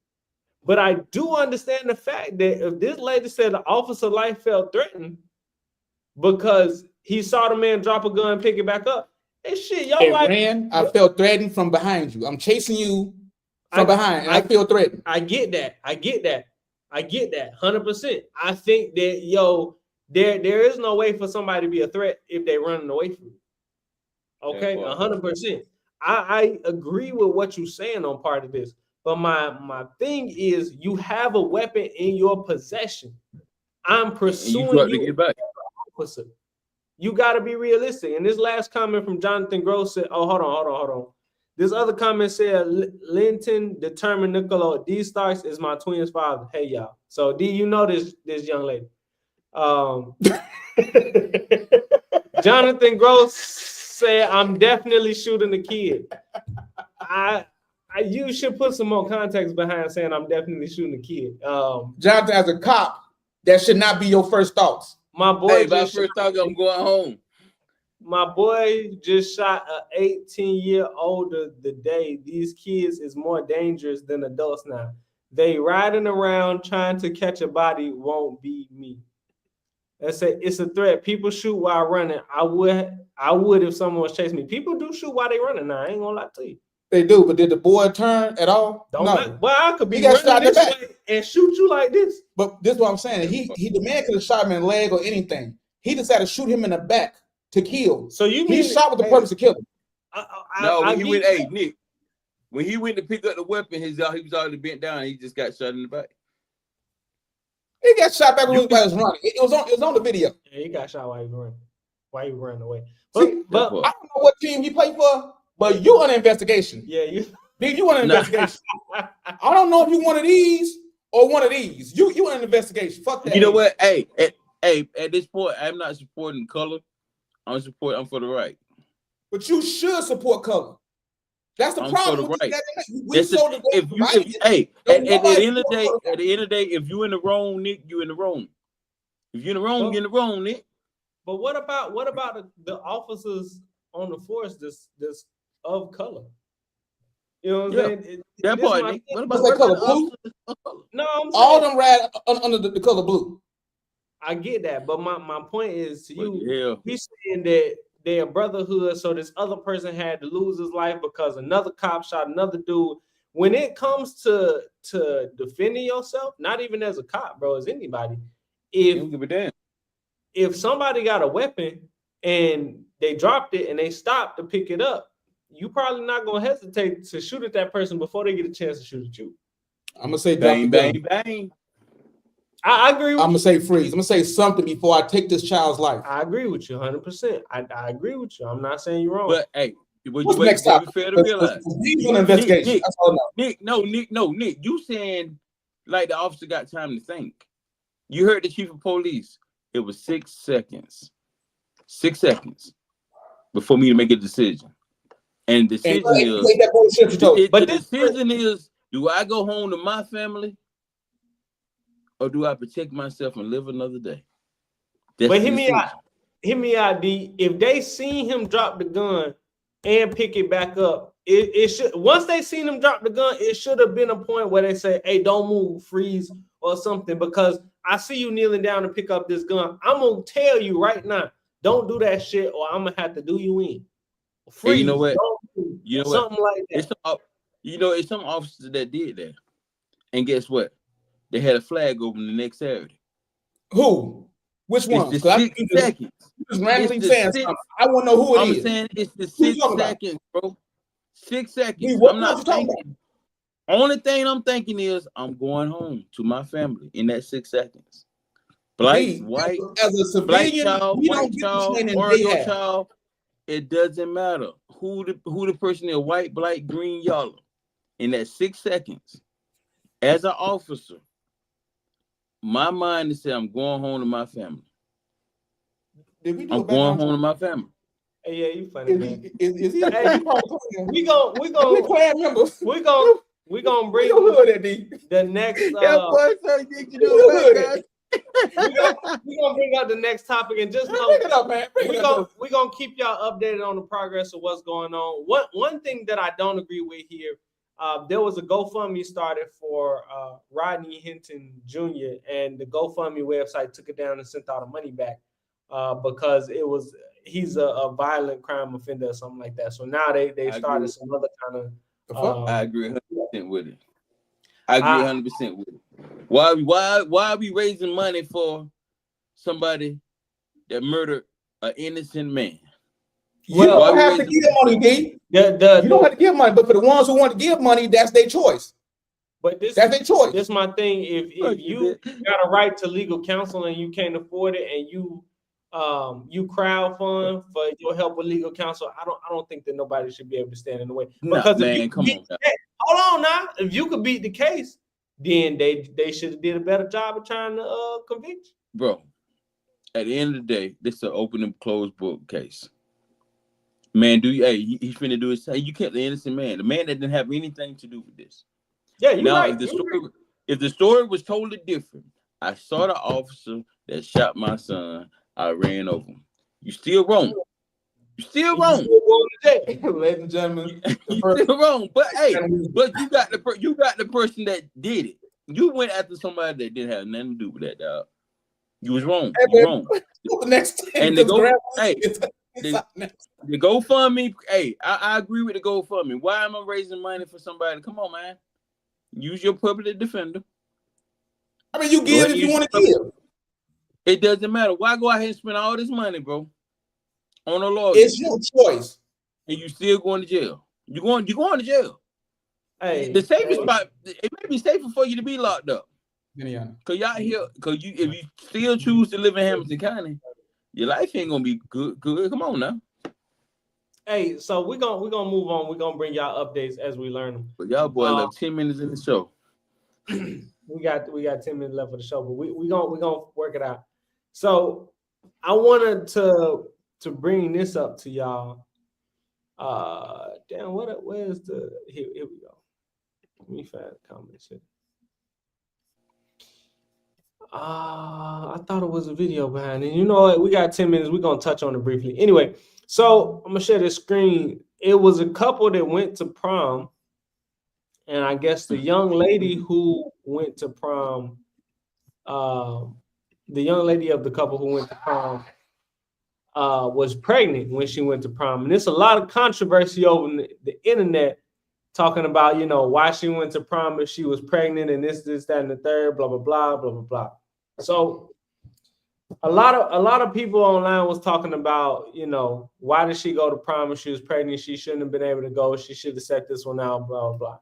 But I do understand the fact that if this lady said the officer's life felt threatened because he saw the man drop a gun and pick it back up, hey, shit, y'all like... I felt threatened from behind you. I'm chasing you from behind, and I feel threatened. I get that. 100%. I think that, there is no way for somebody to be a threat if they're running away from you. Okay, 100%. I agree with what you're saying on part of this. But my thing is, you have a weapon in your possession. I'm pursuing you. Officer. You got to be realistic. And this last comment from Jonathan Gross said, oh, hold on. This other comment said, Linton determined Niccolo Dee Starks is my twin's father. Hey, y'all. So, D, you know this young lady. Jonathan Gross said, I'm definitely shooting the kid. You should put some more context behind saying I'm definitely shooting a kid. Jonathan, as a cop, that should not be your first thoughts. My boy, my first thought, I'm going home. My boy just shot an 18-year-old the day. These kids is more dangerous than adults now. They riding around trying to catch a body won't be me. It's a threat. People shoot while running. I would if someone was chasing me. People do shoot while they running now. I ain't gonna lie to you. They do, but did the boy turn at all? No. Well, I could be running this way and shoot you like this. But this is what I'm saying. The man could have shot him in the leg or anything. He decided to shoot him in the back to kill. So he shot with the purpose to kill him. Nick, when he went to pick up the weapon, he was already bent down. And he just got shot in the back. He got shot back when he was running. It was on the video. Yeah, he got shot while he was running. While he was running away. But I don't know what team he played for. But you on an investigation. Yeah, you want an investigation. I don't know if you one of these or one of these. You want an investigation. Fuck that. You know what? Hey, at this point, I'm not supporting color. I'm for the right. But you should support color. That's the problem. For the right. At the end of the day, if you in the wrong, Nick, you in the wrong. If you're in the wrong, you're in the wrong, Nick. But what about the officers on the force this of color? You know what I'm saying? That part, Nick. What about that color blue? No, I'm saying All them ride under the color blue. I get that, but my point is to you, yeah. we saying that they're brotherhood, so this other person had to lose his life because another cop shot another dude. When it comes to defending yourself, not even as a cop, bro, as anybody, Don't give a damn. If somebody got a weapon and they dropped it and they stopped to pick it up, you probably not gonna hesitate to shoot at that person before they get a chance to shoot at you. I'm gonna say bang, bang, bang. I agree with I'm gonna say freeze. I'm gonna say something before I take this child's life. I agree with you 100%. I agree with you. I'm not saying you're wrong. But hey, what's the next topic? Fair to realize. Investigation. That's all I know. Nick, you saying like the officer got time to think. You heard the chief of police. It was 6 seconds. 6 seconds before me to make a decision. And the decision is, do I go home to my family or do I protect myself and live another day? That's but hear me out, D. If they seen him drop the gun and pick it back up, it should, once they seen him drop the gun, it should have been a point where they say, hey, don't move, freeze, or something, because I see you kneeling down to pick up this gun. I'm gonna tell you right now, don't do that shit, or I'm gonna have to do you in. Freeze, hey, you know what? Something like that. It's some officers that did that. And guess what? They had a flag open the next Saturday. Who? Which one? It's the 6 seconds. You just randomly saying something. I want to know who it is. I'm saying it's the 6 seconds, bro. 6 seconds. What I'm not thinking. Only thing I'm thinking is I'm going home to my family in that 6 seconds. Black, white, as a civilian, black child, white child, or your child, it doesn't matter who the person is, white, black, green, yellow. In that 6 seconds, as an officer, my mind is saying I'm going home to my family. I'm going home to my family. Hey, yeah, you funny, man. Is he? Hey, we gonna bring the next. We're gonna bring out the next topic and just know we're gonna keep y'all updated on the progress of what's going on. One thing that I don't agree with here, there was a GoFundMe started for Rodney Hinton Jr. and the GoFundMe website took it down and sent all the money back because he's a violent crime offender or something like that. So now they started some other kind of. I agree 100% with it. I agree 100% with it. Why are we raising money for somebody that murdered an innocent man? You don't have to give money, D. You don't have to give money, but for the ones who want to give money, that's their choice. But that's their choice. This is my thing. If you got a right to legal counsel and you can't afford it, and you crowdfund for your help with legal counsel, I don't think that nobody should be able to stand in the way. Because hold on now. If you could beat the case, then they should have did a better job of trying to convict you. Bro, at the end of the day, this is an open and closed book case. Man, he's finna do his thing. You kept the innocent man, the man that didn't have anything to do with this. Yeah, you're now, right. If the story was totally different, I saw the officer that shot my son, I ran over him. You still wrong. You still wrong. Ladies and gentlemen. You still wrong. But hey, you got the person that did it. You went after somebody that didn't have nothing to do with that, dog. You was wrong. You wrong. And the GoFundMe, hey, I agree with the GoFundMe. Why am I raising money for somebody? Come on, man. Use your public defender. I mean, you give if you want to give. It doesn't matter. Why go out here and spend all this money, bro? On a lawyer. It's your choice. And you still going to jail. You're going to jail. Hey, the safest spot, it may be safer for you to be locked up. Yeah. Cause y'all here, if you still choose to live in Hamilton County, your life ain't gonna be good. Come on now. Hey, so we're gonna move on. We're gonna bring y'all updates as we learn them. But y'all boy left 10 minutes in the show. we got 10 minutes left of the show, but we're gonna work it out. So I wanted to bring this up to y'all. Where's the here we go. Let me find the comments here. I thought it was a video behind it. You know what? We got 10 minutes. We're going to touch on it briefly. Anyway, so I'm going to share this screen. It was a couple that went to prom. And I guess the young lady who went to prom, the young lady of the couple who went to prom was pregnant when she went to prom. And there's a lot of controversy over the internet talking about, you know, why she went to prom if she was pregnant and this, that, and the third, blah, blah, blah, blah, blah, blah. So a lot of people online was talking about, you know, why did she go to prom if she was pregnant? She shouldn't have been able to go. She should have set this one out, blah, blah, blah.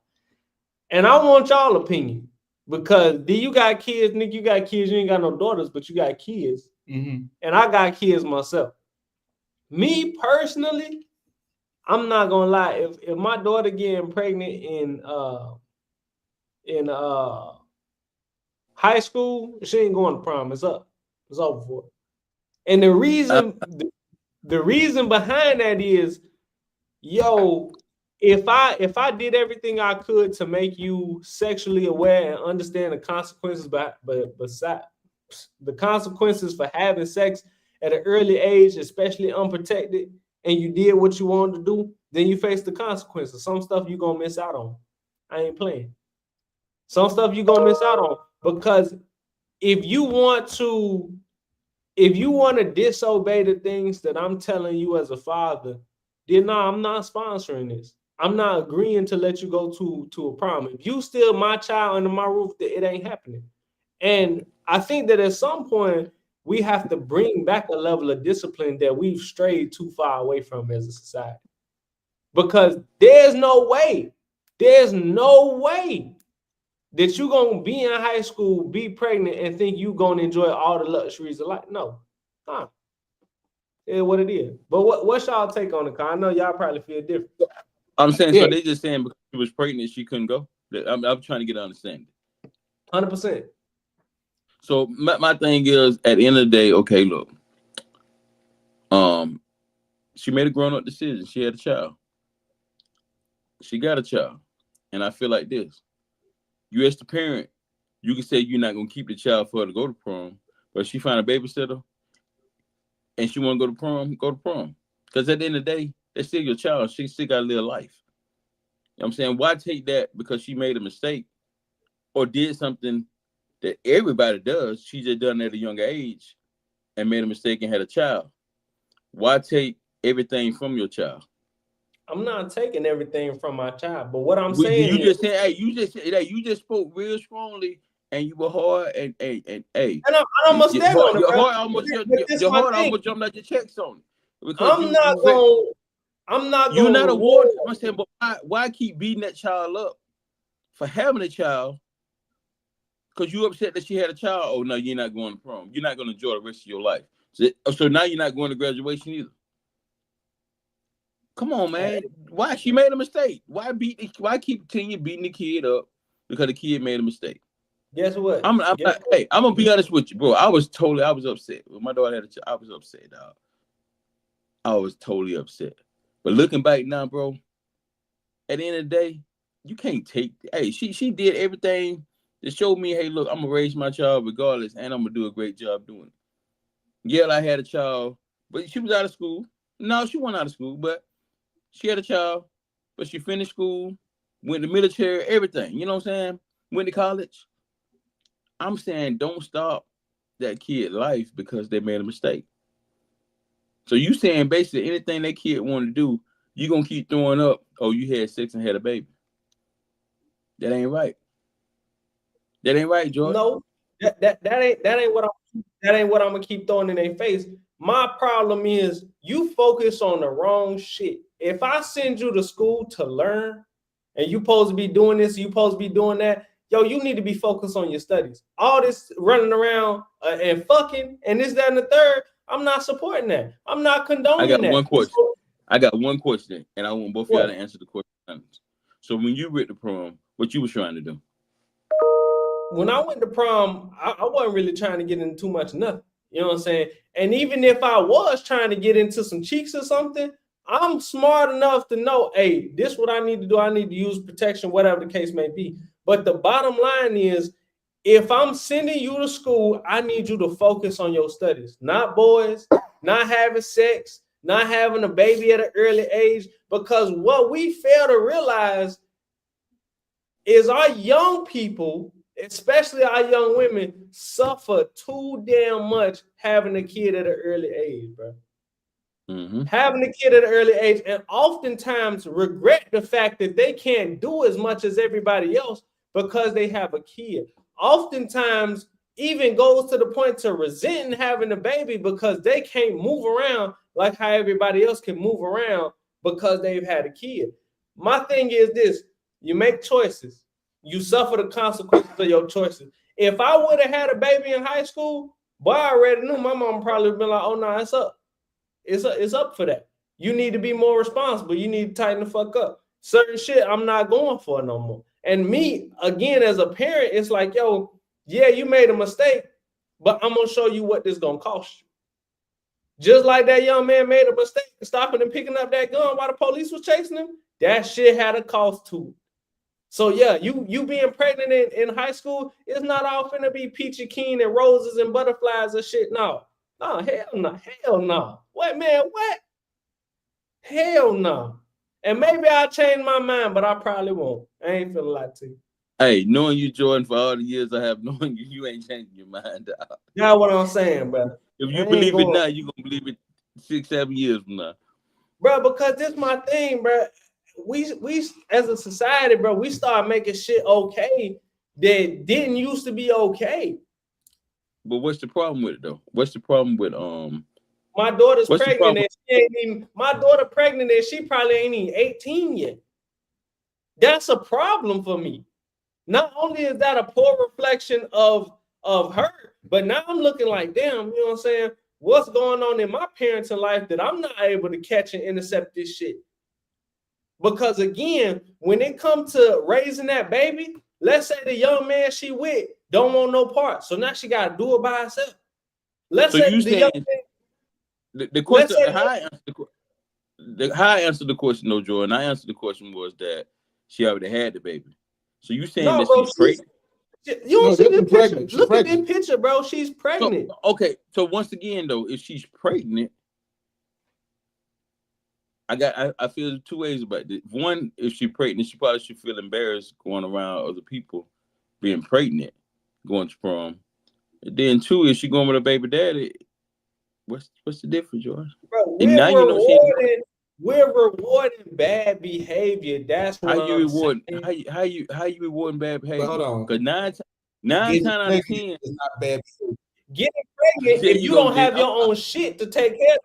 And I want y'all opinion because you got kids, Nick, you got kids. You ain't got no daughters, but you got kids. Mm-hmm. And I got kids myself. Me personally, I'm not gonna lie. If my daughter getting pregnant in high school, she ain't going to prom. It's up. It's over for. And the reason behind that is, yo, if I did everything I could to make you sexually aware and understand the consequences, but besides the consequences for having sex at an early age, especially unprotected, and you did what you wanted to do, then you face the consequences. Some stuff you're gonna miss out on. I ain't playing. Some stuff you're gonna miss out on because if you want to disobey the things that I'm telling you as a father, then no, I'm not sponsoring this. I'm not agreeing to let you go to a prom. If you still my child under my roof, it ain't happening. And I think that at some point we have to bring back a level of discipline that we've strayed too far away from as a society. Because there's no way that you're going to be in high school, be pregnant, and think you're going to enjoy all the luxuries of life. No. It's what it is. But what's y'all take on it? Because I know y'all probably feel different. I'm saying, so they just saying because she was pregnant, she couldn't go? I'm trying to get an understanding. 100%. So my thing is, at the end of the day, okay, look. She made a grown-up decision. She had a child. She got a child. And I feel like this. You as the parent, you can say you're not going to keep the child for her to go to prom, but if she find a babysitter and she want to go to prom. Because at the end of the day, that's still your child. She still got to live life. You know what I'm saying? Why take that because she made a mistake or did something that everybody does? She just done at a younger age and made a mistake and had a child. Why take everything from your child? I'm not taking everything from my child, but what I'm saying you just said, hey, you just spoke real strongly and you were hard and hey. And I'm almost there on it, your bro. heart almost jumped out your checks on it. Because I'm not you're going not awarded. I'm saying, but why keep beating that child up for having a child? Because you upset that she had a child. Oh no, you're not going to prom. You're not going to enjoy the rest of your life. So now you're not going to graduation either. Come on, man. Why? She made a mistake. Why keep continuing beating the kid up because the kid made a mistake? Guess what? Hey, I'm gonna be honest with you, bro. I was upset. When my daughter had a child, I was upset, dog. I was totally upset. But looking back now, bro, at the end of the day, you can't take. Hey, she did everything to show me, hey, look, I'm gonna raise my child regardless, and I'm gonna do a great job doing it. Yeah, I had a child, but she was out of school. No, she wasn't out of school, but she had a child, but she finished school, went to military, everything. You know what I'm saying? Went to college. I'm saying don't stop that kid life because they made a mistake. So you saying basically anything that kid want to do, you gonna keep throwing up, oh, you had sex and had a baby. That ain't right. That ain't right, George. No, that ain't what I'm gonna keep throwing in their face. My problem is you focus on the wrong shit. If I send you to school to learn and you supposed to be doing this, you supposed to be doing that, yo, you need to be focused on your studies. All this running around and fucking and this, that, and the third, I'm not supporting that. I'm not condoning that. I got one question, and I want both of y'all to answer the question. So when you went to prom, what you was trying to do? When I went to prom, I wasn't really trying to get into too much nothing. You know what I'm saying? And even if I was trying to get into some cheeks or something, I'm smart enough to know, hey, this is what I need to do. I need to use protection, whatever the case may be. But the bottom line is, if I'm sending you to school, I need you to focus on your studies, not boys, not having sex, not having a baby at an early age. Because what we fail to realize is our young people, especially our young women, suffer too damn much having a kid at an early age, bro. Mm-hmm. Having a kid at an early age, and oftentimes regret the fact that they can't do as much as everybody else because they have a kid. Oftentimes even goes to the point to resenting having a baby because they can't move around like how everybody else can move around because they've had a kid. My thing is this: you make choices, you suffer the consequences of your choices. If I would have had a baby in high school, boy, I already knew my mom probably would have been like, oh no, it's up. It's up for that. You need to be more responsible. You need to tighten the fuck up. Certain shit I'm not going for no more. And me, again, as a parent, it's like, yo, yeah, you made a mistake, but I'm going to show you what this going to cost you. Just like that young man made a mistake stopping and picking up that gun while the police was chasing him, that shit had a cost too. So yeah, you being pregnant in high school, it's not all finna be peachy keen and roses and butterflies and shit. No, hell no. What, man, what? Hell no. And maybe I'll change my mind, but I probably won't. I ain't feeling like to you. Hey, knowing you, Jordan, for all the years I have known you, you ain't changing your mind out. That's what I'm saying, bro. If you believe it now, you're gonna believe it 6-7 years from now. Bro, because this is my thing, bro. We as a society, bro, we start making shit okay that didn't used to be okay. But what's the problem with it though? What's the problem with my daughter's pregnant and she ain't even my daughter pregnant and she probably ain't even 18 yet. That's a problem for me. Not only is that a poor reflection of her, but now I'm looking like, damn, you know what I'm saying? What's going on in my parenting life that I'm not able to catch and intercept this shit? Because again, when it comes to raising that baby, let's say the young man she with don't want no part, so now she got to do it by herself. Let's say the young man, the question, how I answered the question, no, Jordan. I answered the question was that she already had the baby. So you saying that she's pregnant? You don't see the picture. Look at this picture, bro. She's pregnant. So, okay, so once again, though, if she's pregnant, I feel two ways about this. One, if she's pregnant, she probably should feel embarrassed going around other people being pregnant, going to prom. And then two, if she going with a baby daddy, what's the difference, George? Bro, we're rewarding bad behavior. That's what how you rewarding bad behavior? Hold on, because nine times out of 10 is not bad behavior. Getting pregnant if you don't have your own shit to take care of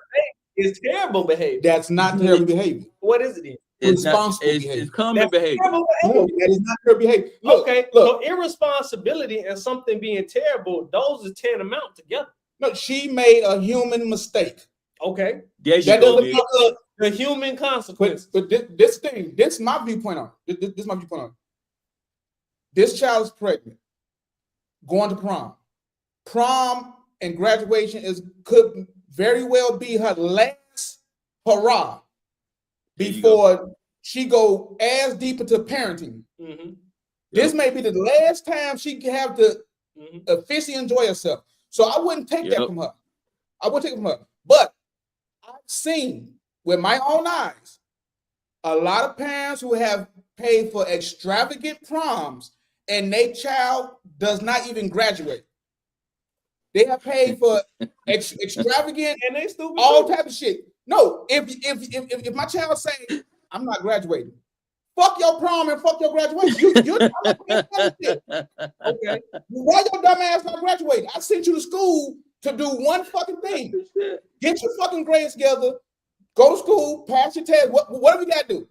is terrible behavior. That's not terrible behavior. What is it then? Responsible behavior. It's common behavior. No, that is not terrible behavior. Look, so irresponsibility and something being terrible, those are tantamount together. No, she made a human mistake. Okay. That doesn't look the human consequence. But this is my viewpoint on it. This is my viewpoint on it. This child is pregnant, going to prom. Prom and graduation could very well be her last hurrah before she go as deep into parenting. Mm-hmm. This may be the last time she can have to officially enjoy herself. So I wouldn't take that from her. But I've seen with my own eyes a lot of parents who have paid for extravagant proms and their child does not even graduate. They have paid for extravagant and they still all type of shit. No, if my child say I'm not graduating, fuck your prom and fuck your graduation. You're not shit. Okay. Why your dumb ass not graduating? I sent you to school to do one fucking thing. Get your fucking grades together, go to school, pass your test. What do we gotta do?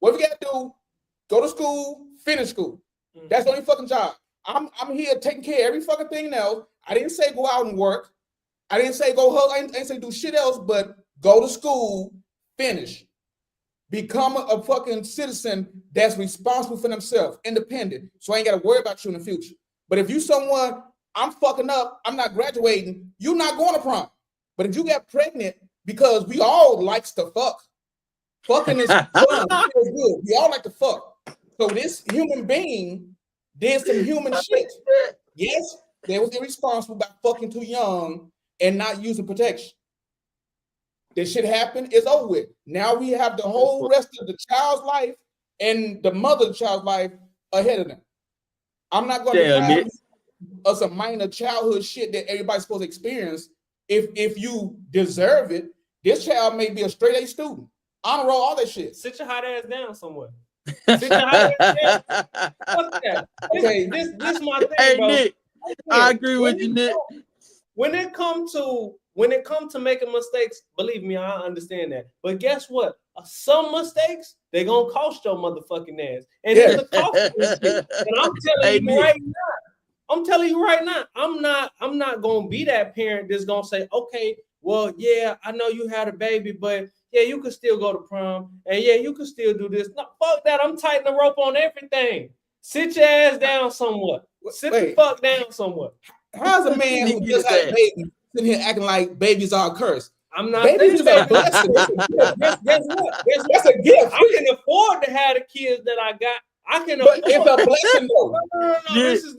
What we gotta do? Go to school, finish school. That's the only fucking job. I'm here taking care of every fucking thing else. I didn't say go out and work. I didn't say go hug. I didn't say do shit else, but go to school, finish. Become a fucking citizen that's responsible for themselves, independent. So I ain't got to worry about you in the future. But if you someone, I'm fucking up, I'm not graduating, you're not going to prom. But if you get pregnant, because we all likes to fuck. Fucking is fun. It feels good. We all like to fuck. So this human being did some human shit. Yes, they was irresponsible by fucking too young and not using protection. This shit happened. It's over with. Now we have the whole rest of the child's life and the mother of the child's life ahead of them. I'm not going to deprive of some minor childhood shit that everybody's supposed to experience. If you deserve it, this child may be a straight A student. Honor roll, all that shit. Sit your hot ass down somewhere. Sit your hot ass down. Fuck that. Okay, this my thing, Hey, bro. Nick, I agree with you, Nick. When it come to making mistakes, believe me, I understand that. But guess what? Some mistakes, they gonna cost your motherfucking ass. And it's a cost of this shit. And I'm telling you right now, I'm not gonna be that parent that's gonna say, okay, well, yeah, I know you had a baby, but yeah, you could still go to prom, and yeah, you could still do this. No, fuck that. I'm tightening the rope on everything. Sit your ass down somewhat. Sit the fuck down somewhat. How's a man who just had a baby sitting here acting like babies are cursed? I'm not babies saying are blessings. Guess what? That's a gift. I can afford to have the kids that I got. I can But afford. it's a blessing though. No. This is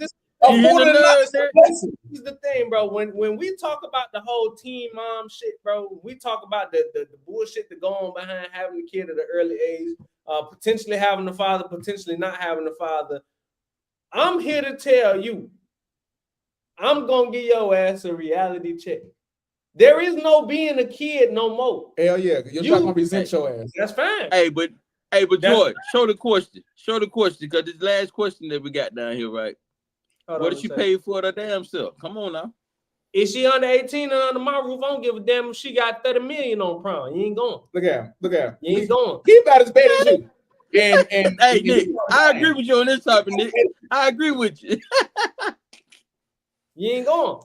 the thing, bro. When we talk about the whole teen mom shit, bro, we talk about the bullshit that go on behind having the kid at an early age, potentially having the father, potentially not having the father. I'm here to tell you, I'm gonna give your ass a reality check. There is no being a kid no more. Hell yeah, you're not gonna resent your ass. That's fine. Hey, but George, show the question, because this last question that we got down here, right? What did she pay for the damn self? Come on now. If she under 18 and under my roof, I don't give a damn if she got 30 million on prom. You ain't going. Look at him. You ain't going. He about as bad as you. And hey, Nick, I agree with you on this topic, Nick. I agree with you. You ain't going.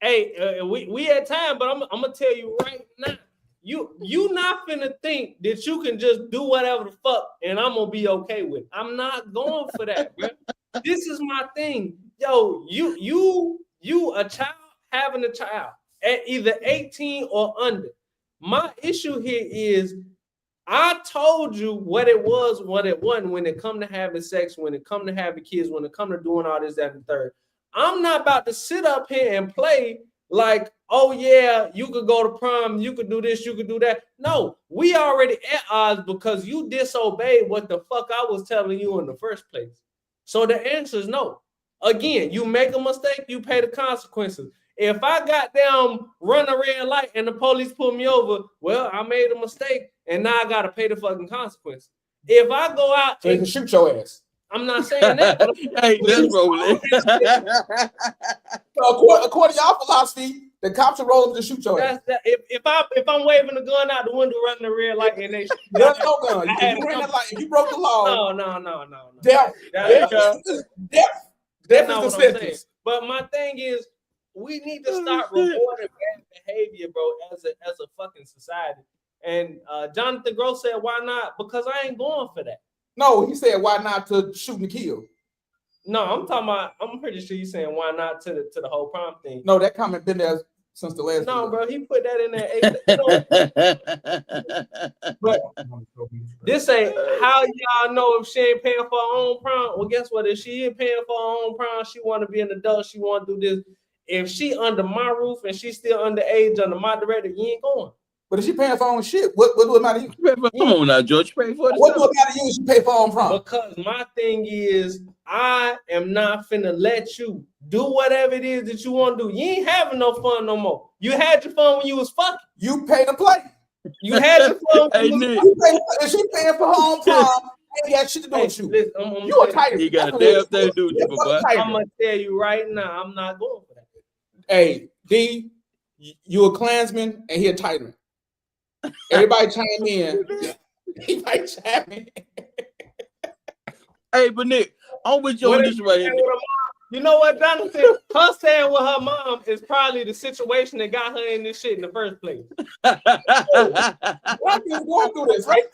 Hey, we at time, but I'm gonna tell you right now, you not finna think that you can just do whatever the fuck and I'm gonna be okay with it. I'm not going for that, bro. This is my thing. Yo, you a child having a child at either 18 or under. My issue here is I told you what it was, what it wasn't when it come to having sex, when it come to having kids, when it come to doing all this, that, and the third. I'm not about to sit up here and play like, oh yeah, you could go to prom, you could do this, you could do that. No, we already at odds because you disobeyed what the fuck I was telling you in the first place. So the answer is no. Again, you make a mistake, you pay the consequences. If I got down, run a red light and the police pull me over, well, I made a mistake and now I gotta pay the fucking consequences. If I go out so you can shoot your ass. I'm not saying that. Hey, that's rolling. So according to y'all philosophy, the cops are rolling to shoot your ass. If I'm waving a gun out the window, running the red light, and they there's no gun. If you broke the law, no. Death. Death is the sentence. But my thing is, we need to start rewarding bad behavior, bro, as a fucking society. And Jonathan Gross said, "Why not?" Because I ain't going for that. No, he said, "Why not to shoot and kill?" No, I'm talking about. I'm pretty sure he's saying, "Why not?" to the whole prom thing. No, that comment been there since the last. No, bro, he put that in there. But this ain't how y'all know if she ain't paying for her own prom. Well, guess what? If she ain't paying for her own prom, she want to be an adult. She want to do this. If she under my roof and she still underage under my director, you ain't going. But if she paying for her own shit, what do it matter to you? Come on now, George. Pay for it. What do it matter to you if she pay for her own prom? Because my thing is, I am not finna let you do whatever it is that you want to do. You ain't having no fun no more. You had your fun when you was fucking. You pay to play. You had your fun when if she paying for her own prom, ain't got shit to do with you. Listen, you a tiger. He got a damn thing to do with you, but I'm gonna tell you right now, I'm not going for that. Hey, D, you a Klansman and he a tyrant. Everybody chime in. He might chime in. Hey, but Nick, I'm with you on this right here. You know what, Jonathan? Her saying with her mom is probably the situation that got her in this shit in the first place. Why you going through this, right?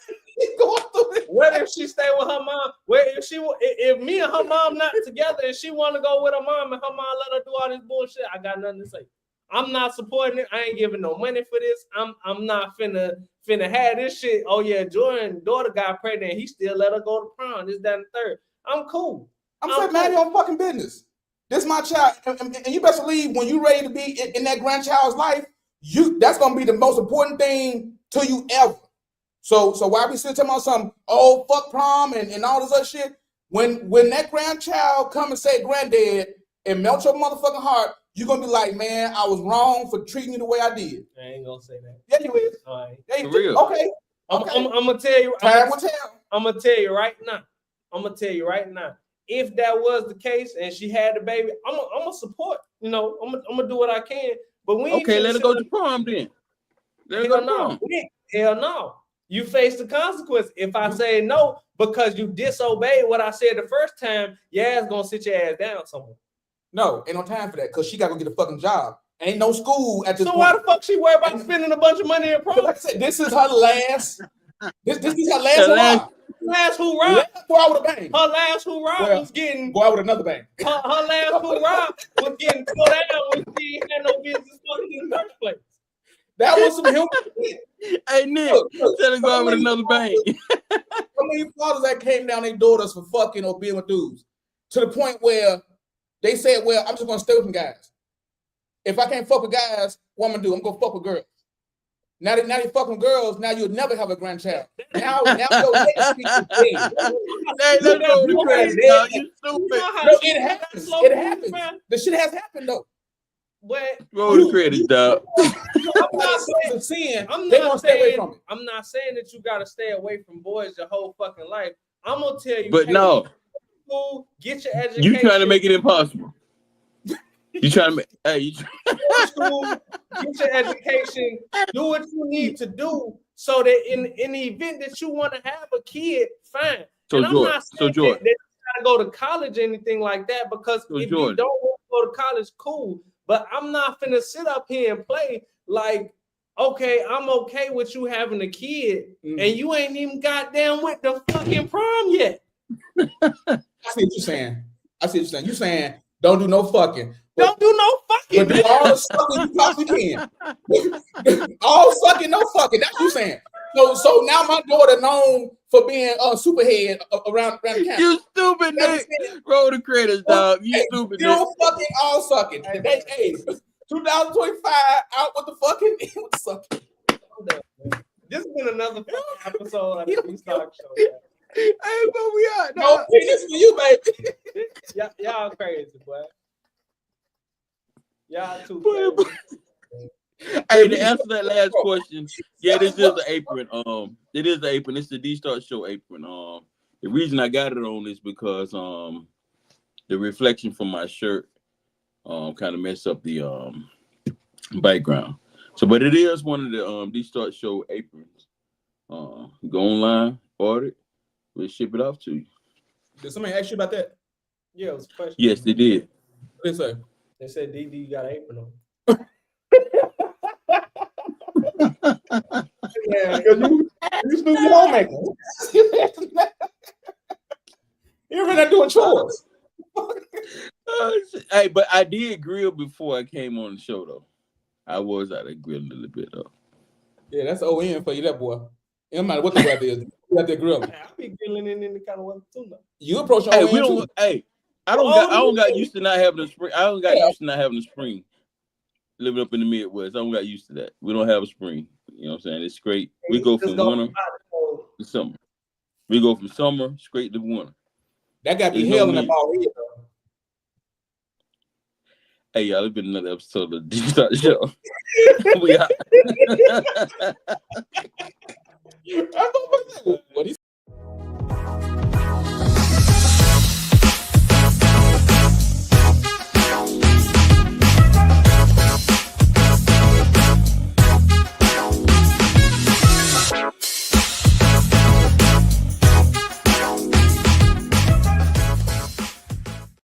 Going through this. What if she stay with her mom? Where if me and her mom not together and she want to go with her mom and her mom let her do all this bullshit, I got nothing to say. I'm not supporting it. I ain't giving no money for this. I'm not finna have this shit. Oh yeah, Jordan's daughter got pregnant. He still let her go to prom. This, that, and the third. I'm cool. I'm saying, man, your fucking business. This my child, and you best believe when you ready to be in that grandchild's life, that's gonna be the most important thing to you ever. So why we still talking about some fuck prom and all this other shit? When that grandchild come and say granddad and melt your motherfucking heart, you're gonna be like, man, I was wrong for treating you the way I did. I ain't gonna say that. Yeah, you is. All right. Yeah, For real. Okay. I'm gonna tell you. Time will tell. I'm gonna tell you right now. If that was the case and she had the baby, I'm gonna support. You know, I'm gonna do what I can. But we ain't let her go to prom then. Let her go to prom. Hell no. You face the consequence. If I say no because you disobeyed what I said the first time, your ass gonna sit your ass down somewhere. No, ain't no time for that because she gotta go get a fucking job. Ain't no school at this point. So why the fuck she worry about spending a bunch of money in prom? Like I said, this is her last. This is her last hurrah. Last hoorah. Last hurrah with a bang. Her last hoorah was getting. Go out with another bang. Her last hurrah was getting put down when she had no business fucking in the first place. That was some human. Hey Nick, tell her go out with another bang. How many fathers that came down their daughters for fucking or being with dudes to the point where they said, "Well, I'm just gonna stay with them guys. If I can't fuck with guys, what I'm gonna do? I'm gonna fuck with girls." Now they fucking girls. Now you'll never have a grandchild. Now your legacy is dead. Let's go to credit, dog. You stupid. No, it happens. It happens. The shit has happened though. But roll the credit, dog. I'm not saying I'm not saying that you gotta stay away from boys your whole fucking life. I'm gonna tell you. But no, school, get your education. You trying to make it impossible. You trying to make school, get your education, do what you need to do so that in the event that you want to have a kid, fine. So and I'm George, not saying that you gotta go to college or anything like that, because if you don't want to go to college, cool. But I'm not finna sit up here and play like, okay, I'm okay with you having a kid, and you ain't even goddamn with the fucking prom yet. I see what you're saying. You're saying don't do no fucking. Don't do no fucking. But do all the sucking you possibly can. All sucking, no fucking. That's what you're saying. So now my daughter known for being a superhead around the campus. You stupid, Nick. Roll the credits, dog. You stupid, Nick. Fucking all sucking. Hey, 2025 out with the fucking sucking. This has been another episode of the Dee Starks Show. Hey, but we are. No, this for you, baby. Y'all crazy, boy. Y'all too crazy. Hey, to answer that last question, yeah, this is the apron. It is the apron. It's the Dee Starks Show apron. The reason I got it on is because the reflection from my shirt kind of messed up the background. So, but it is one of the Dee Starks Show aprons. Go online, order it, we'll ship it off to you. Did somebody ask you about that? Yeah, it was a question. Yes, they did. What did they say? They said DD got an apron on. Yeah, because you still be homemaker. You're not doing chores. Hey, but I did grill before I came on the show, though. I was out of grill a little bit, though. Yeah, that's ON for you, that boy. It don't matter what the weather is. You got that grill. I be grilling in any kind of weather too now. You approach your ON too. Hey, I don't got used to not having a spring. I don't got used to not having a spring. Living up in the Midwest, I don't got used to that. We don't have a spring. You know what I'm saying? It's great. We go from winter to summer. We go from summer straight to winter. That got to be hell in the ball here, though. Hey, y'all, it's been another episode of the Dee Starks Show. We out. What he